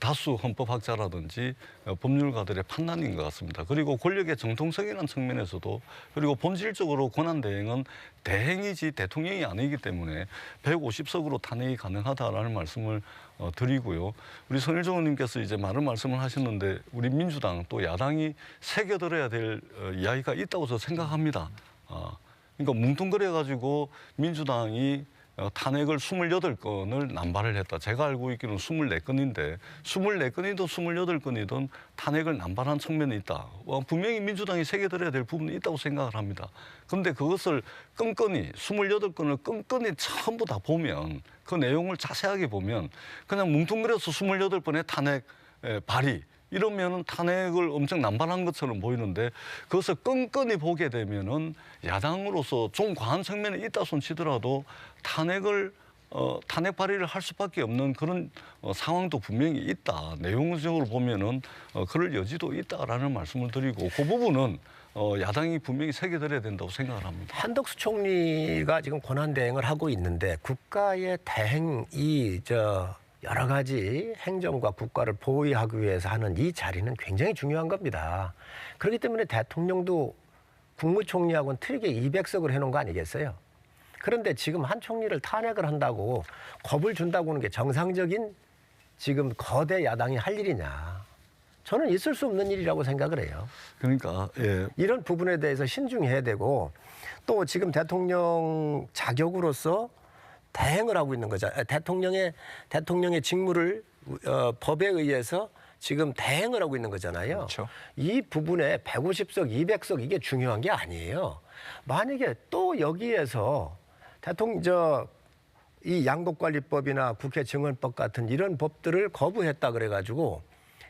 다수 헌법학자라든지 법률가들의 판단인 것 같습니다. 그리고 권력의 정통성이라는 측면에서도 그리고 본질적으로 권한대행은 대행이지 대통령이 아니기 때문에 150석으로 탄핵이 가능하다라는 말씀을 드리고요. 우리 손일정 의원님께서 이제 많은 말씀을 하셨는데 우리 민주당 또 야당이 새겨들어야 될 이야기가 있다고 저는 생각합니다. 그러니까 뭉뚱그려가지고 민주당이 탄핵을 28건을 남발을 했다. 제가 알고 있기로는 24건인데 24건이든 28건이든 탄핵을 남발한 측면이 있다. 분명히 민주당이 새겨들어야 될 부분이 있다고 생각을 합니다. 그런데 그것을 끈끈이 28건을 끈끈이 전부 다 보면 그 내용을 자세하게 보면 그냥 뭉뚱그려서 28번의 탄핵 발의 이러면은 탄핵을 엄청 남발한 것처럼 보이는데 그것을 끈끈이 보게 되면은 야당으로서 좀 과한 측면이 있다 손치더라도 탄핵 발의를 할 수밖에 없는 그런 상황도 분명히 있다. 내용적으로 보면은 그럴 여지도 있다라는 말씀을 드리고 그 부분은 야당이 분명히 새겨들어야 된다고 생각을 합니다. 한덕수 총리가 지금 권한 대행을 하고 있는데 국가의 대행이 여러 가지 행정과 국가를 보위하기 위해서 하는 이 자리는 굉장히 중요한 겁니다. 그렇기 때문에 대통령도 국무총리하고는 틀리게 200석을 해놓은 거 아니겠어요? 그런데 지금 한 총리를 탄핵을 한다고 겁을 준다고 하는 게 정상적인 지금 거대 야당이 할 일이냐. 저는 있을 수 없는 일이라고 생각을 해요. 그러니까 이런 부분에 대해서 신중해야 되고 또 지금 대통령 자격으로서 대행을 하고 있는 거죠. 대통령의 직무를 법에 의해서 지금 대행을 하고 있는 거잖아요. 그렇죠. 이 부분에 150석, 200석 이게 중요한 게 아니에요. 만약에 또 여기에서 이 양곡관리법이나 국회 증언법 같은 이런 법들을 거부했다 그래가지고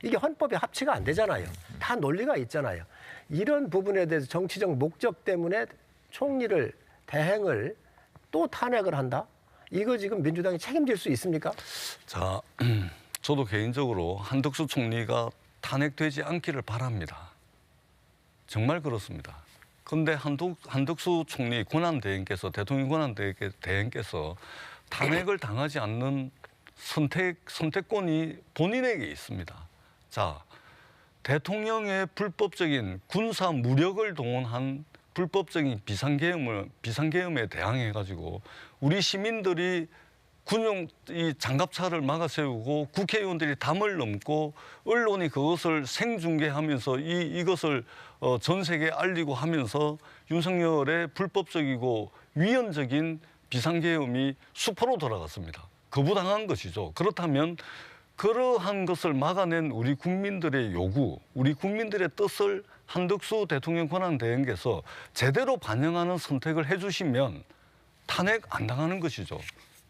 이게 헌법에 합치가 안 되잖아요. 다 논리가 있잖아요. 이런 부분에 대해서 정치적 목적 때문에 총리를 대행을 또 탄핵을 한다? 이거 지금 민주당이 책임질 수 있습니까? 자, 저도 개인적으로 한덕수 총리가 탄핵되지 않기를 바랍니다. 정말 그렇습니다. 그런데 한덕수 총리 권한대행께서 대통령 권한대행께서 탄핵을 당하지 않는 선택권이 본인에게 있습니다. 자, 대통령의 불법적인 군사 무력을 동원한 불법적인 비상계엄에 대항해가지고 우리 시민들이 이 장갑차를 막아세우고 국회의원들이 담을 넘고 언론이 그것을 생중계하면서 이것을 전 세계에 알리고 하면서 윤석열의 불법적이고 위헌적인 비상계엄이 수포로 돌아갔습니다. 거부당한 것이죠. 그렇다면 그러한 것을 막아낸 우리 국민들의 요구, 우리 국민들의 뜻을 한덕수 대통령 권한대행께서 제대로 반영하는 선택을 해주시면 탄핵 안 당하는 것이죠.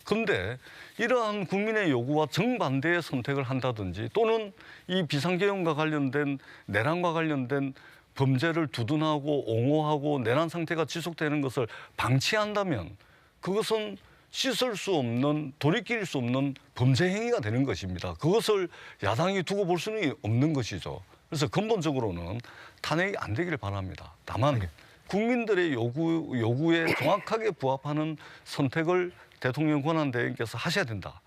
그런데 이러한 국민의 요구와 정반대의 선택을 한다든지 또는 이 비상계엄과 관련된 내란과 관련된 범죄를 두둔하고 옹호하고 내란 상태가 지속되는 것을 방치한다면 그것은 씻을 수 없는, 돌이킬 수 없는 범죄 행위가 되는 것입니다. 그것을 야당이 두고 볼 수는 없는 것이죠. 그래서 근본적으로는 탄핵이 안 되기를 바랍니다. 다만 국민들의 요구에 정확하게 부합하는 선택을 대통령 권한대행께서 하셔야 된다.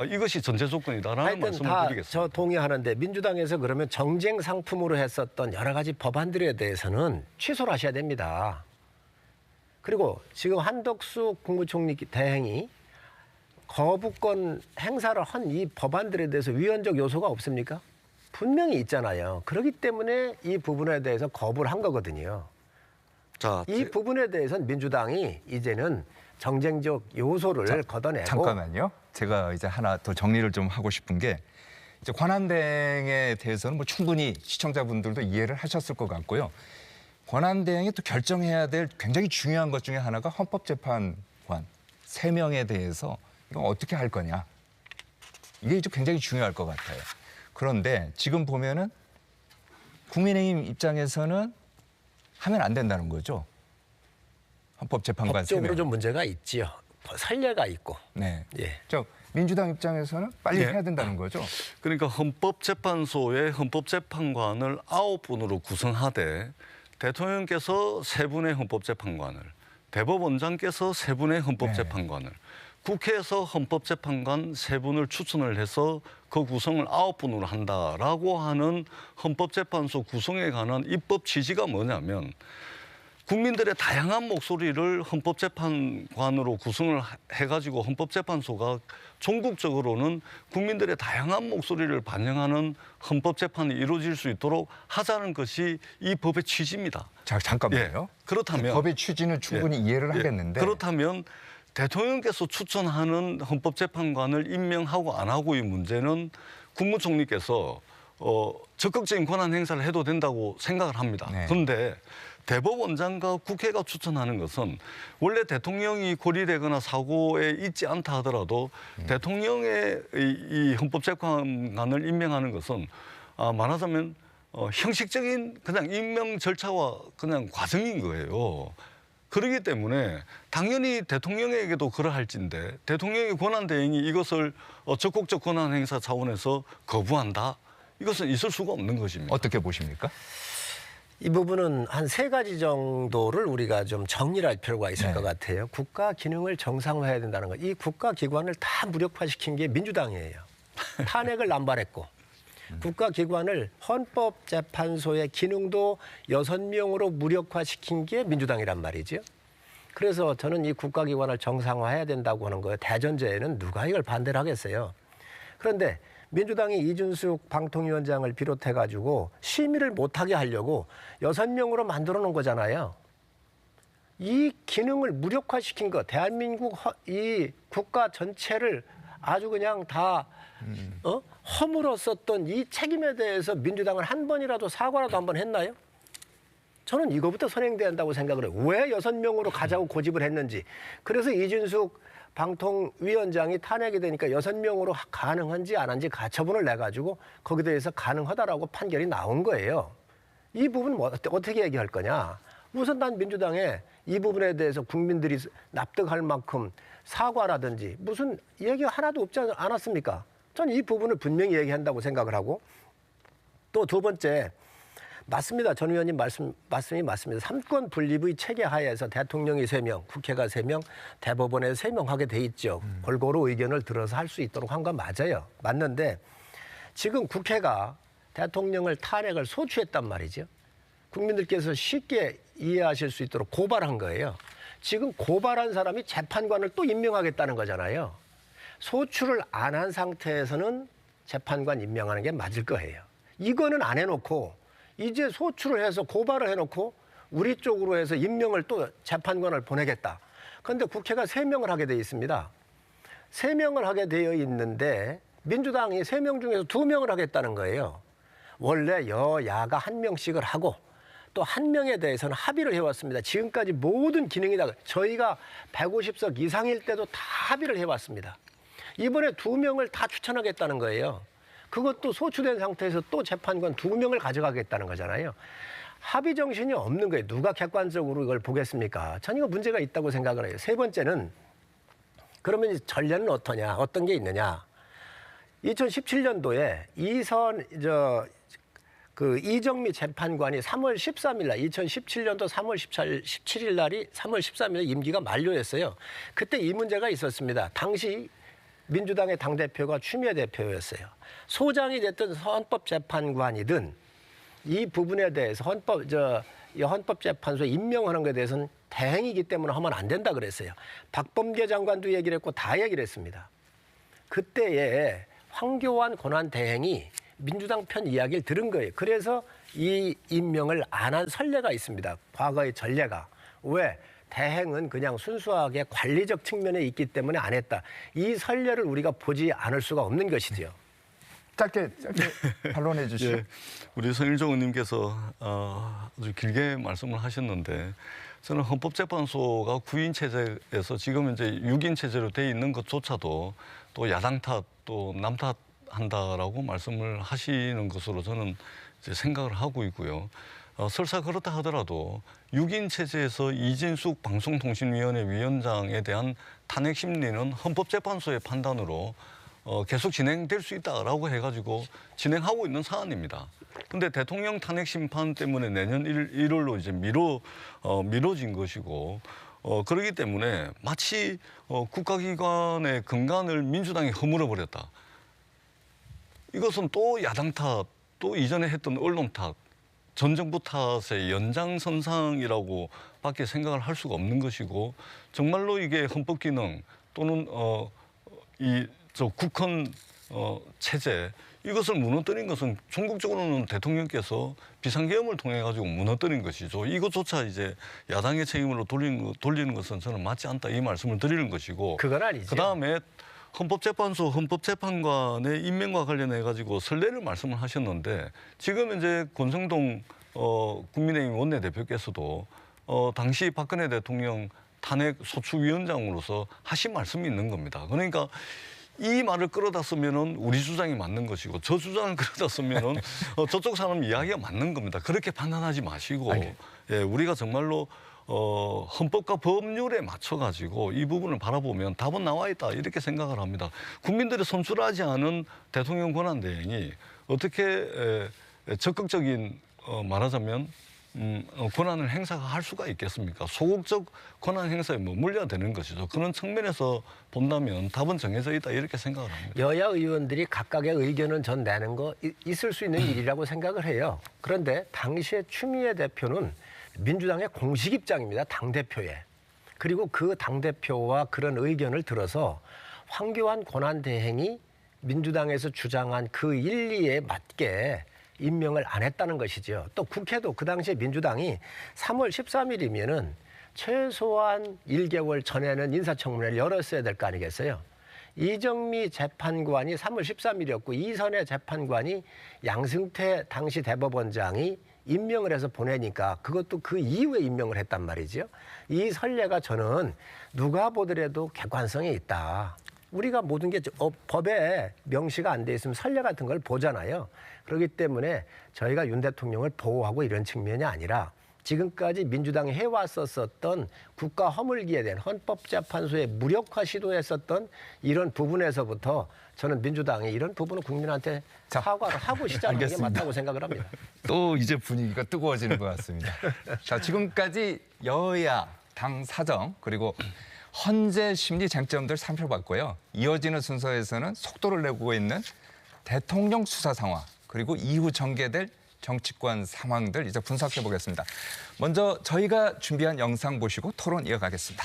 이것이 전제 조건이다라는 말씀을 드리겠습니다. 저 동의하는데 민주당에서 그러면 정쟁 상품으로 했었던 여러 가지 법안들에 대해서는 취소를 하셔야 됩니다. 그리고 지금 한덕수 국무총리 대행이 거부권 행사를 한 이 법안들에 대해서 위헌적 요소가 없습니까? 분명히 있잖아요. 그렇기 때문에 이 부분에 대해서 거부를 한 거거든요. 이 부분에 대해서는 민주당이 이제는 정쟁적 요소를 걷어내고 잠깐만요. 제가 이제 하나 더 정리를 좀 하고 싶은 게 이제 권한대행에 대해서는 뭐 충분히 시청자분들도 이해를 하셨을 것 같고요. 권한대행이 또 결정해야 될 굉장히 중요한 것 중에 하나가 헌법재판관 3명에 대해서 이거 어떻게 할 거냐. 이게 좀 굉장히 중요할 것 같아요. 그런데 지금 보면은 국민의힘 입장에서는 하면 안 된다는 거죠. 헌법재판관 3명. 법적으로 좀 문제가 있지요. 선례가 있고. 네. 예. 저 민주당 입장에서는 빨리 네. 해야 된다는 거죠. 그러니까 헌법재판소의 헌법재판관을 9분으로 구성하되 대통령께서 3분의 헌법재판관을, 대법원장께서 3분의 헌법재판관을, 국회에서 헌법재판관 3분을 추천을 해서 그 구성을 9분으로 한다라고 하는 헌법재판소 구성에 관한 입법 취지가 뭐냐면 국민들의 다양한 목소리를 헌법재판관으로 구성을 해가지고 헌법재판소가 전국적으로는 국민들의 다양한 목소리를 반영하는 헌법재판이 이루어질 수 있도록 하자는 것이 이 법의 취지입니다. 자, 잠깐만요. 그렇다면 법의 취지는 충분히 이해를 하겠는데 그렇다면 대통령께서 추천하는 헌법재판관을 임명하고 안 하고의 문제는 국무총리께서 적극적인 권한 행사를 해도 된다고 생각을 합니다. 네. 그런데 대법원장과 국회가 추천하는 것은 원래 대통령이 고리되거나 사고에 있지 않다 하더라도 대통령의 이 헌법재판관을 임명하는 것은 말하자면 형식적인 그냥 임명 절차와 그냥 과정인 거예요. 그렇기 때문에 당연히 대통령에게도 그러할진데 대통령의 권한대행이 이것을 적극적 권한 행사 차원에서 거부한다? 이것은 있을 수가 없는 것입니다. 어떻게 보십니까? 이 부분은 한 3가지 정도를 우리가 좀 정리를 할 필요가 있을 네. 것 같아요. 국가 기능을 정상화해야 된다는 것. 이 국가 기관을 다 무력화시킨 게 민주당이에요. 탄핵을 남발했고 국가 기관을 헌법재판소의 기능도 6명으로 무력화시킨 게 민주당이란 말이죠. 그래서 저는 이 국가 기관을 정상화해야 된다고 하는 거예요. 대전제에는 누가 이걸 반대를 하겠어요. 그런데 민주당이 이준숙 방통위원장을 비롯해가지고 심의를 못하게 하려고 6명으로 만들어 놓은 거잖아요. 이 기능을 무력화시킨 거, 대한민국 이 국가 전체를 아주 그냥 다 허물었었던 이 책임에 대해서 민주당은 한 번이라도 사과라도 한 번 했나요? 저는 이거부터 선행돼야 한다고 생각을 해요. 왜 6명으로 가자고 고집을 했는지. 그래서 이준숙 방통위원장이 탄핵이 되니까 6명으로 가능한지 안 한지 가처분을 내가지고 거기에 대해서 가능하다라고 판결이 나온 거예요. 이 부분은 어떻게 얘기할 거냐. 우선 난 민주당에 이 부분에 대해서 국민들이 납득할 만큼 사과라든지 무슨 얘기가 하나도 없지 않았습니까? 저는 이 부분을 분명히 얘기한다고 생각을 하고 또 2번째 맞습니다. 전 의원님 말씀이 맞습니다. 3권 분립의 체계 하에서 대통령이 3명, 국회가 3명, 대법원에 3명 하게 돼 있죠. 골고루 의견을 들어서 할 수 있도록 한 건 맞아요. 맞는데 지금 국회가 대통령을 탄핵을 소추했단 말이죠. 국민들께서 쉽게 이해하실 수 있도록 고발한 거예요. 지금 고발한 사람이 재판관을 또 임명하겠다는 거잖아요. 소추를 안 한 상태에서는 재판관 임명하는 게 맞을 거예요. 이거는 안 해놓고 이제 소추를 해서 고발을 해놓고 우리 쪽으로 해서 임명을 또 재판관을 보내겠다. 그런데 국회가 3명을 하게 돼 있습니다. 3명을 하게 되어 있는데 민주당이 3명 중에서 2명을 하겠다는 거예요. 원래 여야가 1명씩을 하고 또 1명에 대해서는 합의를 해왔습니다. 지금까지 모든 기능이 다 저희가 150석 이상일 때도 다 합의를 해왔습니다. 이번에 2명을 다 추천하겠다는 거예요. 그것도 소추된 상태에서 또 재판관 2명을 가져가겠다는 거잖아요. 합의 정신이 없는 거예요. 누가 객관적으로 이걸 보겠습니까? 전 이거 문제가 있다고 생각을 해요. 3번째는 그러면 전례는 어떠냐? 어떤 게 있느냐? 2017년도에 이정미 재판관이 3월 13일 날 2017년도 3월 17일 날이 3월 13일 임기가 만료했어요. 그때 이 문제가 있었습니다. 당시 민주당의 당대표가 추미애 대표였어요. 소장이 됐든 헌법재판관이든 이 부분에 대해서 헌법재판소에 임명하는 것에 대해서는 대행이기 때문에 하면 안 된다 그랬어요. 박범계 장관도 얘기를 했고 다 얘기를 했습니다. 그때에 황교안 권한대행이 민주당 편 이야기를 들은 거예요. 그래서 이 임명을 안 한 선례가 있습니다. 과거의 전례가. 왜? 대행은 그냥 순수하게 관리적 측면에 있기 때문에 안 했다. 이 선례를 우리가 보지 않을 수가 없는 것이죠. 짧게 반론해 주시죠. 예, 우리 성일종 의원님께서 아주 길게 말씀을 하셨는데 저는 헌법재판소가 9인 체제에서 지금 이제 6인 체제로 돼 있는 것조차도 또 야당 탓, 또 남 탓한다라고 말씀을 하시는 것으로 저는 이제 생각을 하고 있고요. 설사 그렇다 하더라도 6인 체제에서 이진숙 방송통신위원회 위원장에 대한 탄핵 심리는 헌법재판소의 판단으로 계속 진행될 수 있다라고 해가지고 진행하고 있는 사안입니다. 근데 대통령 탄핵 심판 때문에 내년 1월로 이제 미뤄진 것이고, 그렇기 때문에 마치 국가기관의 근간을 민주당이 허물어 버렸다. 이것은 또 야당 탓, 또 이전에 했던 언론 탓, 전 정부 탓의 연장선상이라고 밖에 생각을 할 수가 없는 것이고, 정말로 이게 헌법 기능 또는 국헌 체제, 이것을 무너뜨린 것은 종국적으로는 대통령께서 비상계엄을 통해 가지고 무너뜨린 것이죠. 이것조차 이제 야당의 책임으로 돌리는 것은 저는 맞지 않다, 이 말씀을 드리는 것이고. 그건 아니죠. 그다음에 헌법재판소 헌법재판관의 임명과 관련해 가지고 선례를 말씀을 하셨는데, 지금 이제 권성동 국민의힘 원내대표께서도 당시 박근혜 대통령 탄핵 소추위원장으로서 하신 말씀이 있는 겁니다. 그러니까 이 말을 끌어다 쓰면은 우리 주장이 맞는 것이고, 저 주장을 끌어다 쓰면은 저쪽 사람 이야기가 맞는 겁니다. 그렇게 판단하지 마시고, 예, 우리가 정말로 헌법과 법률에 맞춰 가지고 이 부분을 바라보면 답은 나와 있다, 이렇게 생각을 합니다. 국민들이 선출하지 않은 대통령 권한 대행이 어떻게 적극적인 말하자면 권한을 행사할 수가 있겠습니까? 소극적 권한 행사에 머물려야 되는 것이죠. 그런 측면에서 본다면 답은 정해져 있다, 이렇게 생각을 합니다. 여야 의원들이 각각의 의견을 전 내는 거 있을 수 있는 일이라고 생각을 해요. 그런데 당시에 추미애 대표는 민주당의 공식 입장입니다. 당대표에. 그리고 그 당대표와 그런 의견을 들어서 황교안 권한대행이 민주당에서 주장한 그 일리에 맞게 임명을 안 했다는 것이죠. 또 국회도 그 당시에 민주당이 3월 13일이면은 최소한 1개월 전에는 인사청문회를 열었어야 될 거 아니겠어요? 이정미 재판관이 3월 13일이었고 이선의 재판관이 양승태 당시 대법원장이 임명을 해서 보내니까 그것도 그 이후에 임명을 했단 말이죠. 이 선례가 저는 누가 보더라도 객관성이 있다. 우리가 모든 게 법에 명시가 안 돼 있으면 선례 같은 걸 보잖아요. 그렇기 때문에 저희가 윤 대통령을 보호하고 이런 측면이 아니라 지금까지 민주당이 해왔었던 국가 허물기에 대한 헌법재판소의 무력화 시도했었던 이런 부분에서부터 저는 민주당이 이런 부분을 국민한테 사과를 하고 시작하는 게 맞다고 생각을 합니다. 또 이제 분위기가 뜨거워지는 것 같습니다. 자, 지금까지 여야 당 사정 그리고 헌재 심리 쟁점들 살펴봤고요. 이어지는 순서에서는 속도를 내고 있는 대통령 수사 상황 그리고 이후 전개될 정치권 상황들 이제 분석해 보겠습니다. 먼저 저희가 준비한 영상 보시고 토론 이어가겠습니다.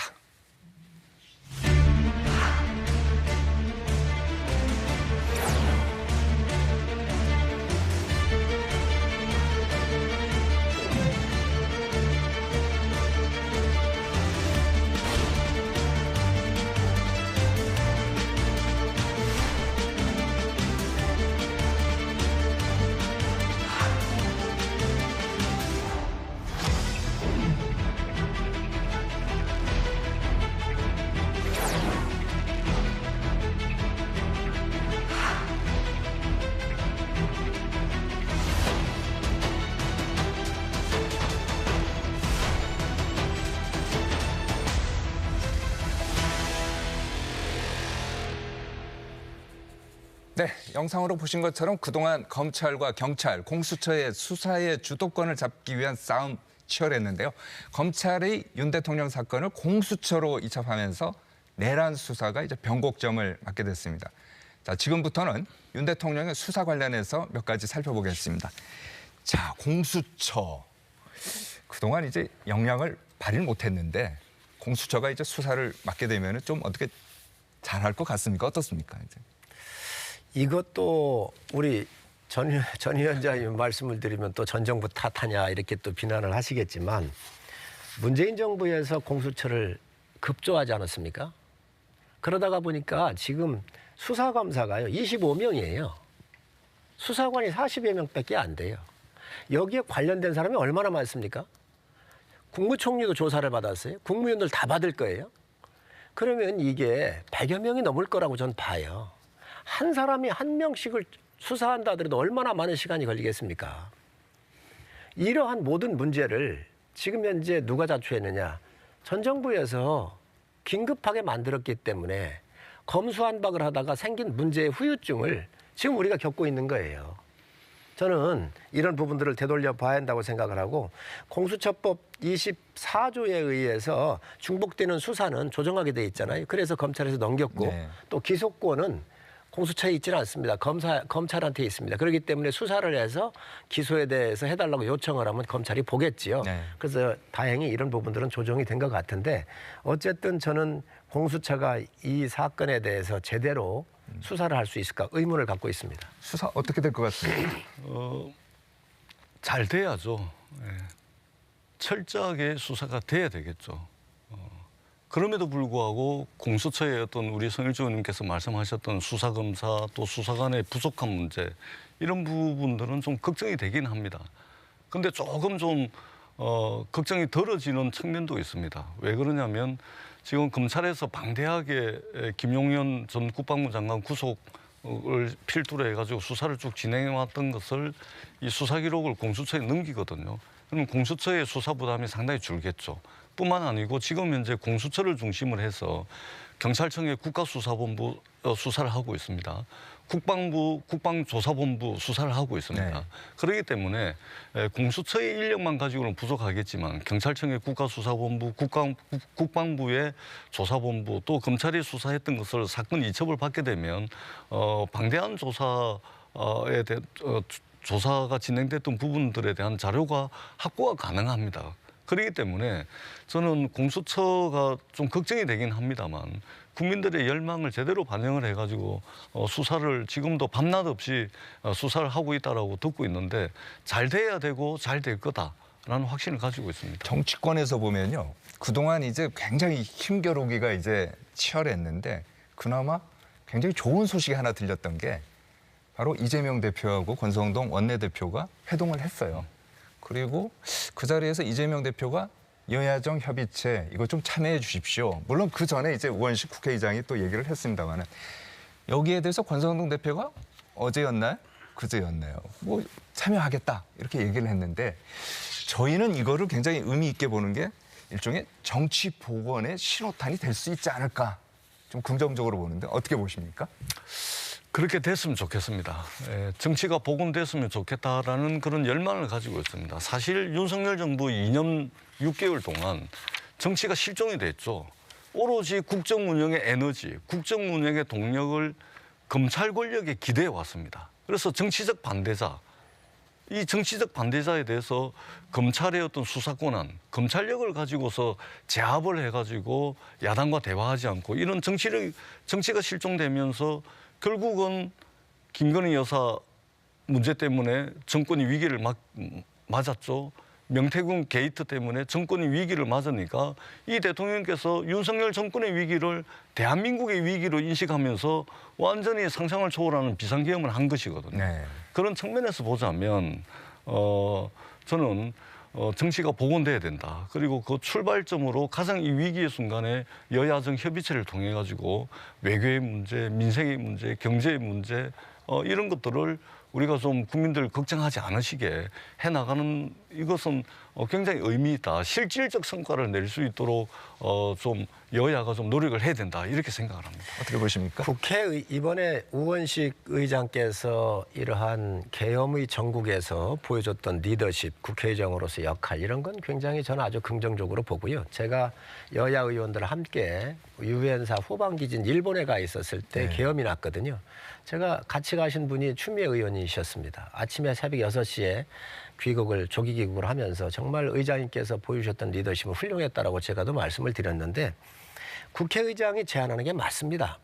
네, 영상으로 보신 것처럼 그동안 검찰과 경찰, 공수처의 수사의 주도권을 잡기 위한 싸움 치열했는데요. 검찰이 윤 대통령 사건을 공수처로 이첩하면서 내란 수사가 이제 변곡점을 맞게 됐습니다. 자, 지금부터는 윤 대통령의 수사 관련해서 몇 가지 살펴보겠습니다. 자, 공수처. 그동안 이제 영향을 발휘 못했는데 공수처가 이제 수사를 맡게 되면 좀 어떻게 잘할 것 같습니까? 어떻습니까? 이제. 이것도 우리 전 위원장님 말씀을 드리면 또 전 정부 탓하냐 이렇게 또 비난을 하시겠지만 문재인 정부에서 공수처를 급조하지 않았습니까? 그러다가 보니까 지금 수사검사가요 25명이에요. 수사관이 40여 명밖에 안 돼요. 여기에 관련된 사람이 얼마나 많습니까? 국무총리도 조사를 받았어요. 국무위원들 다 받을 거예요. 그러면 이게 100여 명이 넘을 거라고 전 봐요. 한 사람이 한 명씩을 수사한다 하더라도 얼마나 많은 시간이 걸리겠습니까? 이러한 모든 문제를 지금 현재 누가 자초했느냐. 전 정부에서 긴급하게 만들었기 때문에 검수완박을 하다가 생긴 문제의 후유증을 지금 우리가 겪고 있는 거예요. 저는 이런 부분들을 되돌려 봐야 한다고 생각을 하고 공수처법 24조에 의해서 중복되는 수사는 조정하게 돼 있잖아요. 그래서 검찰에서 넘겼고 네. 또 기소권은 공수처에 있지는 않습니다. 검찰한테 있습니다. 그렇기 때문에 수사를 해서 기소에 대해서 해달라고 요청을 하면 검찰이 보겠지요. 네. 그래서 다행히 이런 부분들은 조정이 된 것 같은데 어쨌든 저는 공수처가 이 사건에 대해서 제대로 수사를 할 수 있을까 의문을 갖고 있습니다. 수사 어떻게 될 것 같습니까? 잘 돼야죠. 예. 철저하게 수사가 돼야 되겠죠. 그럼에도 불구하고 공수처의 어떤 우리 성일주 의원님께서 말씀하셨던 수사검사 또 수사관의 부족한 문제 이런 부분들은 좀 걱정이 되긴 합니다. 근데 조금 좀 걱정이 덜어지는 측면도 있습니다. 왜 그러냐면 지금 검찰에서 방대하게 김용현 전 국방부 장관 구속을 필두로 해가지고 수사를 쭉 진행해왔던 것을 이 수사 기록을 공수처에 넘기거든요. 그럼 공수처의 수사 부담이 상당히 줄겠죠. 뿐만 아니고 지금 현재 공수처를 중심으로 해서 경찰청의 국가수사본부 수사를 하고 있습니다. 국방부 국방조사본부 수사를 하고 있습니다. 네. 그렇기 때문에 공수처의 인력만 가지고는 부족하겠지만 경찰청의 국가수사본부, 국방부의 조사본부 또 검찰이 수사했던 것을 사건 이첩을 받게 되면 방대한 조사에 대한 조사가 진행됐던 부분들에 대한 자료가 확보가 가능합니다. 그렇기 때문에 저는 공수처가 좀 걱정이 되긴 합니다만 국민들의 열망을 제대로 반영을 해가지고 수사를 지금도 밤낮 없이 수사를 하고 있다라고 듣고 있는데 잘 돼야 되고 잘 될 거다라는 확신을 가지고 있습니다. 정치권에서 보면요. 그동안 이제 굉장히 힘겨루기가 이제 치열했는데 그나마 굉장히 좋은 소식이 하나 들렸던 게 바로 이재명 대표하고 권성동 원내대표가 회동을 했어요. 그리고 그 자리에서 이재명 대표가 여야정 협의체 이거 좀 참여해 주십시오. 물론 그 전에 이제 우원식 국회의장이 또 얘기를 했습니다만은 여기에 대해서 권성동 대표가 어제였나요? 그제였나요? 뭐 참여하겠다 이렇게 얘기를 했는데 저희는 이거를 굉장히 의미 있게 보는 게 일종의 정치 복원의 신호탄이 될 수 있지 않을까 좀 긍정적으로 보는데 어떻게 보십니까? 그렇게 됐으면 좋겠습니다. 정치가 복원됐으면 좋겠다라는 그런 열망을 가지고 있습니다. 사실 윤석열 정부 2년 6개월 동안 정치가 실종이 됐죠. 오로지 국정 운영의 에너지, 국정 운영의 동력을 검찰 권력에 기대해 왔습니다. 그래서 정치적 반대자, 이 정치적 반대자에 대해서 검찰의 어떤 수사 권한, 검찰력을 가지고서 제압을 해가지고 야당과 대화하지 않고 이런 정치가 실종되면서 결국은 김건희 여사 문제 때문에 정권이 위기를 맞았죠. 명태균 게이트 때문에 정권이 위기를 맞으니까 이 대통령께서 윤석열 정권의 위기를 대한민국의 위기로 인식하면서 완전히 상상을 초월하는 비상계엄을 한 것이거든요. 네. 그런 측면에서 보자면 저는 정치가 복원돼야 된다. 그리고 그 출발점으로 가장 이 위기의 순간에 여야정 협의체를 통해 가지고 외교의 문제, 민생의 문제, 경제의 문제 이런 것들을 우리가 좀 국민들 걱정하지 않으시게 해나가는 이것은 굉장히 의미 있다. 실질적 성과를 낼 수 있도록 좀 여야가 좀 노력을 해야 된다. 이렇게 생각을 합니다. 어떻게 보십니까? 국회 이번에 우원식 의장께서 이러한 계엄의 전국에서 보여줬던 리더십, 국회의장으로서 역할 이런 건 굉장히 저는 아주 긍정적으로 보고요. 제가 여야 의원들 함께 유엔사 후반기진 일본에 가 있었을 때 네. 계엄이 났거든요. 제가 같이 가신 분이 추미애 의원이셨습니다. 아침에 새벽 6시에 조기 귀국을 하면서 정말 의장님께서 보여주셨던 리더십은 훌륭했다라고 제가도 말씀을 드렸는데 국회의장이 제안하는 게 맞습니다.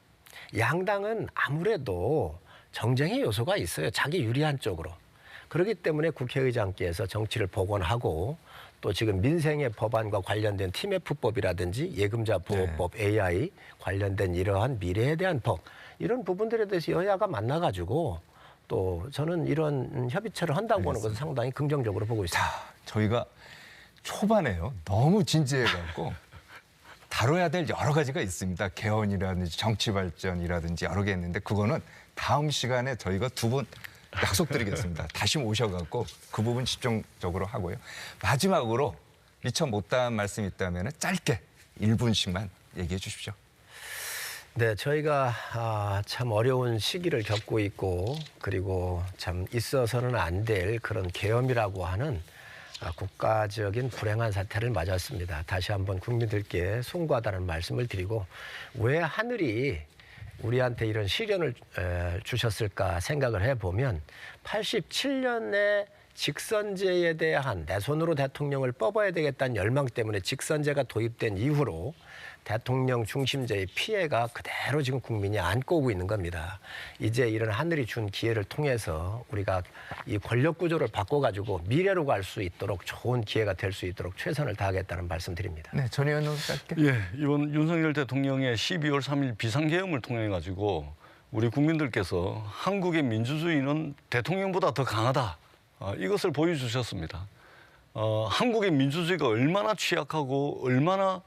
양당은 아무래도 정쟁의 요소가 있어요. 자기 유리한 쪽으로. 그렇기 때문에 국회의장께서 정치를 복원하고 또 지금 민생의 법안과 관련된 TMF법이라든지 예금자 보호법, AI 관련된 이러한 미래에 대한 법 이런 부분들에 대해서 여야가 만나가지고 또 저는 이런 협의체를 한다고 보는 것은 상당히 긍정적으로 보고 있습니다. 자, 저희가 초반에요. 너무 진지해갖고 다뤄야 될 여러 가지가 있습니다. 개헌이라든지 정치 발전이라든지 여러 개 있는데 그거는 다음 시간에 저희가 두 분 약속드리겠습니다. 다시 모셔갖고 그 부분 집중적으로 하고요. 마지막으로 미처 못다한 말씀이 있다면 짧게 1분씩만 얘기해 주십시오. 네, 저희가 참 어려운 시기를 겪고 있고 그리고 참 있어서는 안 될 그런 계엄이라고 하는 국가적인 불행한 사태를 맞았습니다. 다시 한번 국민들께 송구하다는 말씀을 드리고 왜 하늘이 우리한테 이런 시련을 주셨을까 생각을 해보면 87년에 직선제에 대한 내 손으로 대통령을 뽑아야 되겠다는 열망 때문에 직선제가 도입된 이후로 대통령 중심제의 피해가 그대로 지금 국민이 안고 오고 있는 겁니다. 이제 이런 하늘이 준 기회를 통해서 우리가 이 권력 구조를 바꿔가지고 미래로 갈 수 있도록 좋은 기회가 될 수 있도록 최선을 다하겠다는 말씀드립니다. 네, 전 의원님 짧게. 예, 이번 윤석열 대통령의 12월 3일 비상계엄을 통해 가지고 우리 국민들께서 한국의 민주주의는 대통령보다 더 강하다. 이것을 보여주셨습니다. 한국의 민주주의가 얼마나 취약하고 얼마나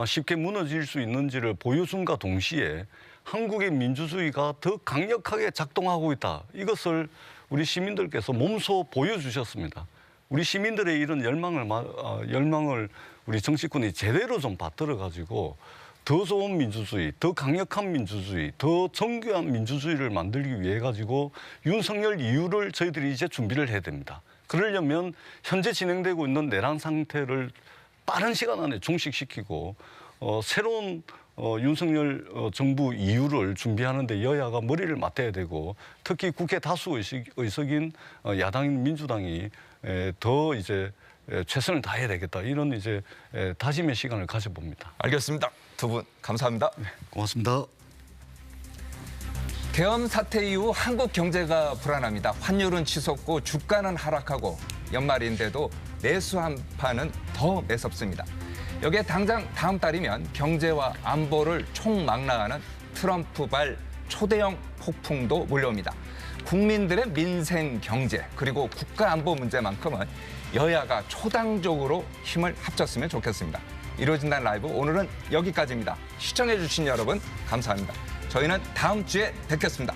쉽게 무너질 수 있는지를 보여준과 동시에 한국의 민주주의가 더 강력하게 작동하고 있다. 이것을 우리 시민들께서 몸소 보여주셨습니다. 우리 시민들의 이런 열망을 우리 정치권이 제대로 좀 받들어가지고 더 좋은 민주주의, 더 강력한 민주주의, 더 정교한 민주주의를 만들기 위해 가지고 윤석열 이후를 저희들이 이제 준비를 해야 됩니다. 그러려면 현재 진행되고 있는 내란 상태를 빠른 시간 안에 종식시키고 새로운 윤석열 정부 이후를 준비하는 데 여야가 머리를 맞대야 되고 특히 국회 다수 의석인 야당인 민주당이 더 이제 최선을 다해야 되겠다. 이런 이제 다짐의 시간을 가져봅니다. 알겠습니다. 두 분 감사합니다. 네, 고맙습니다. 계엄 사태 이후 한국 경제가 불안합니다. 환율은 치솟고 주가는 하락하고 연말인데도 내수 한파는 더 매섭습니다. 여기에 당장 다음 달이면 경제와 안보를 총망라하는 트럼프발 초대형 폭풍도 몰려옵니다. 국민들의 민생 경제 그리고 국가 안보 문제만큼은 여야가 초당적으로 힘을 합쳤으면 좋겠습니다. 이루어진다는 라이브 오늘은 여기까지입니다. 시청해주신 여러분 감사합니다. 저희는 다음 주에 뵙겠습니다.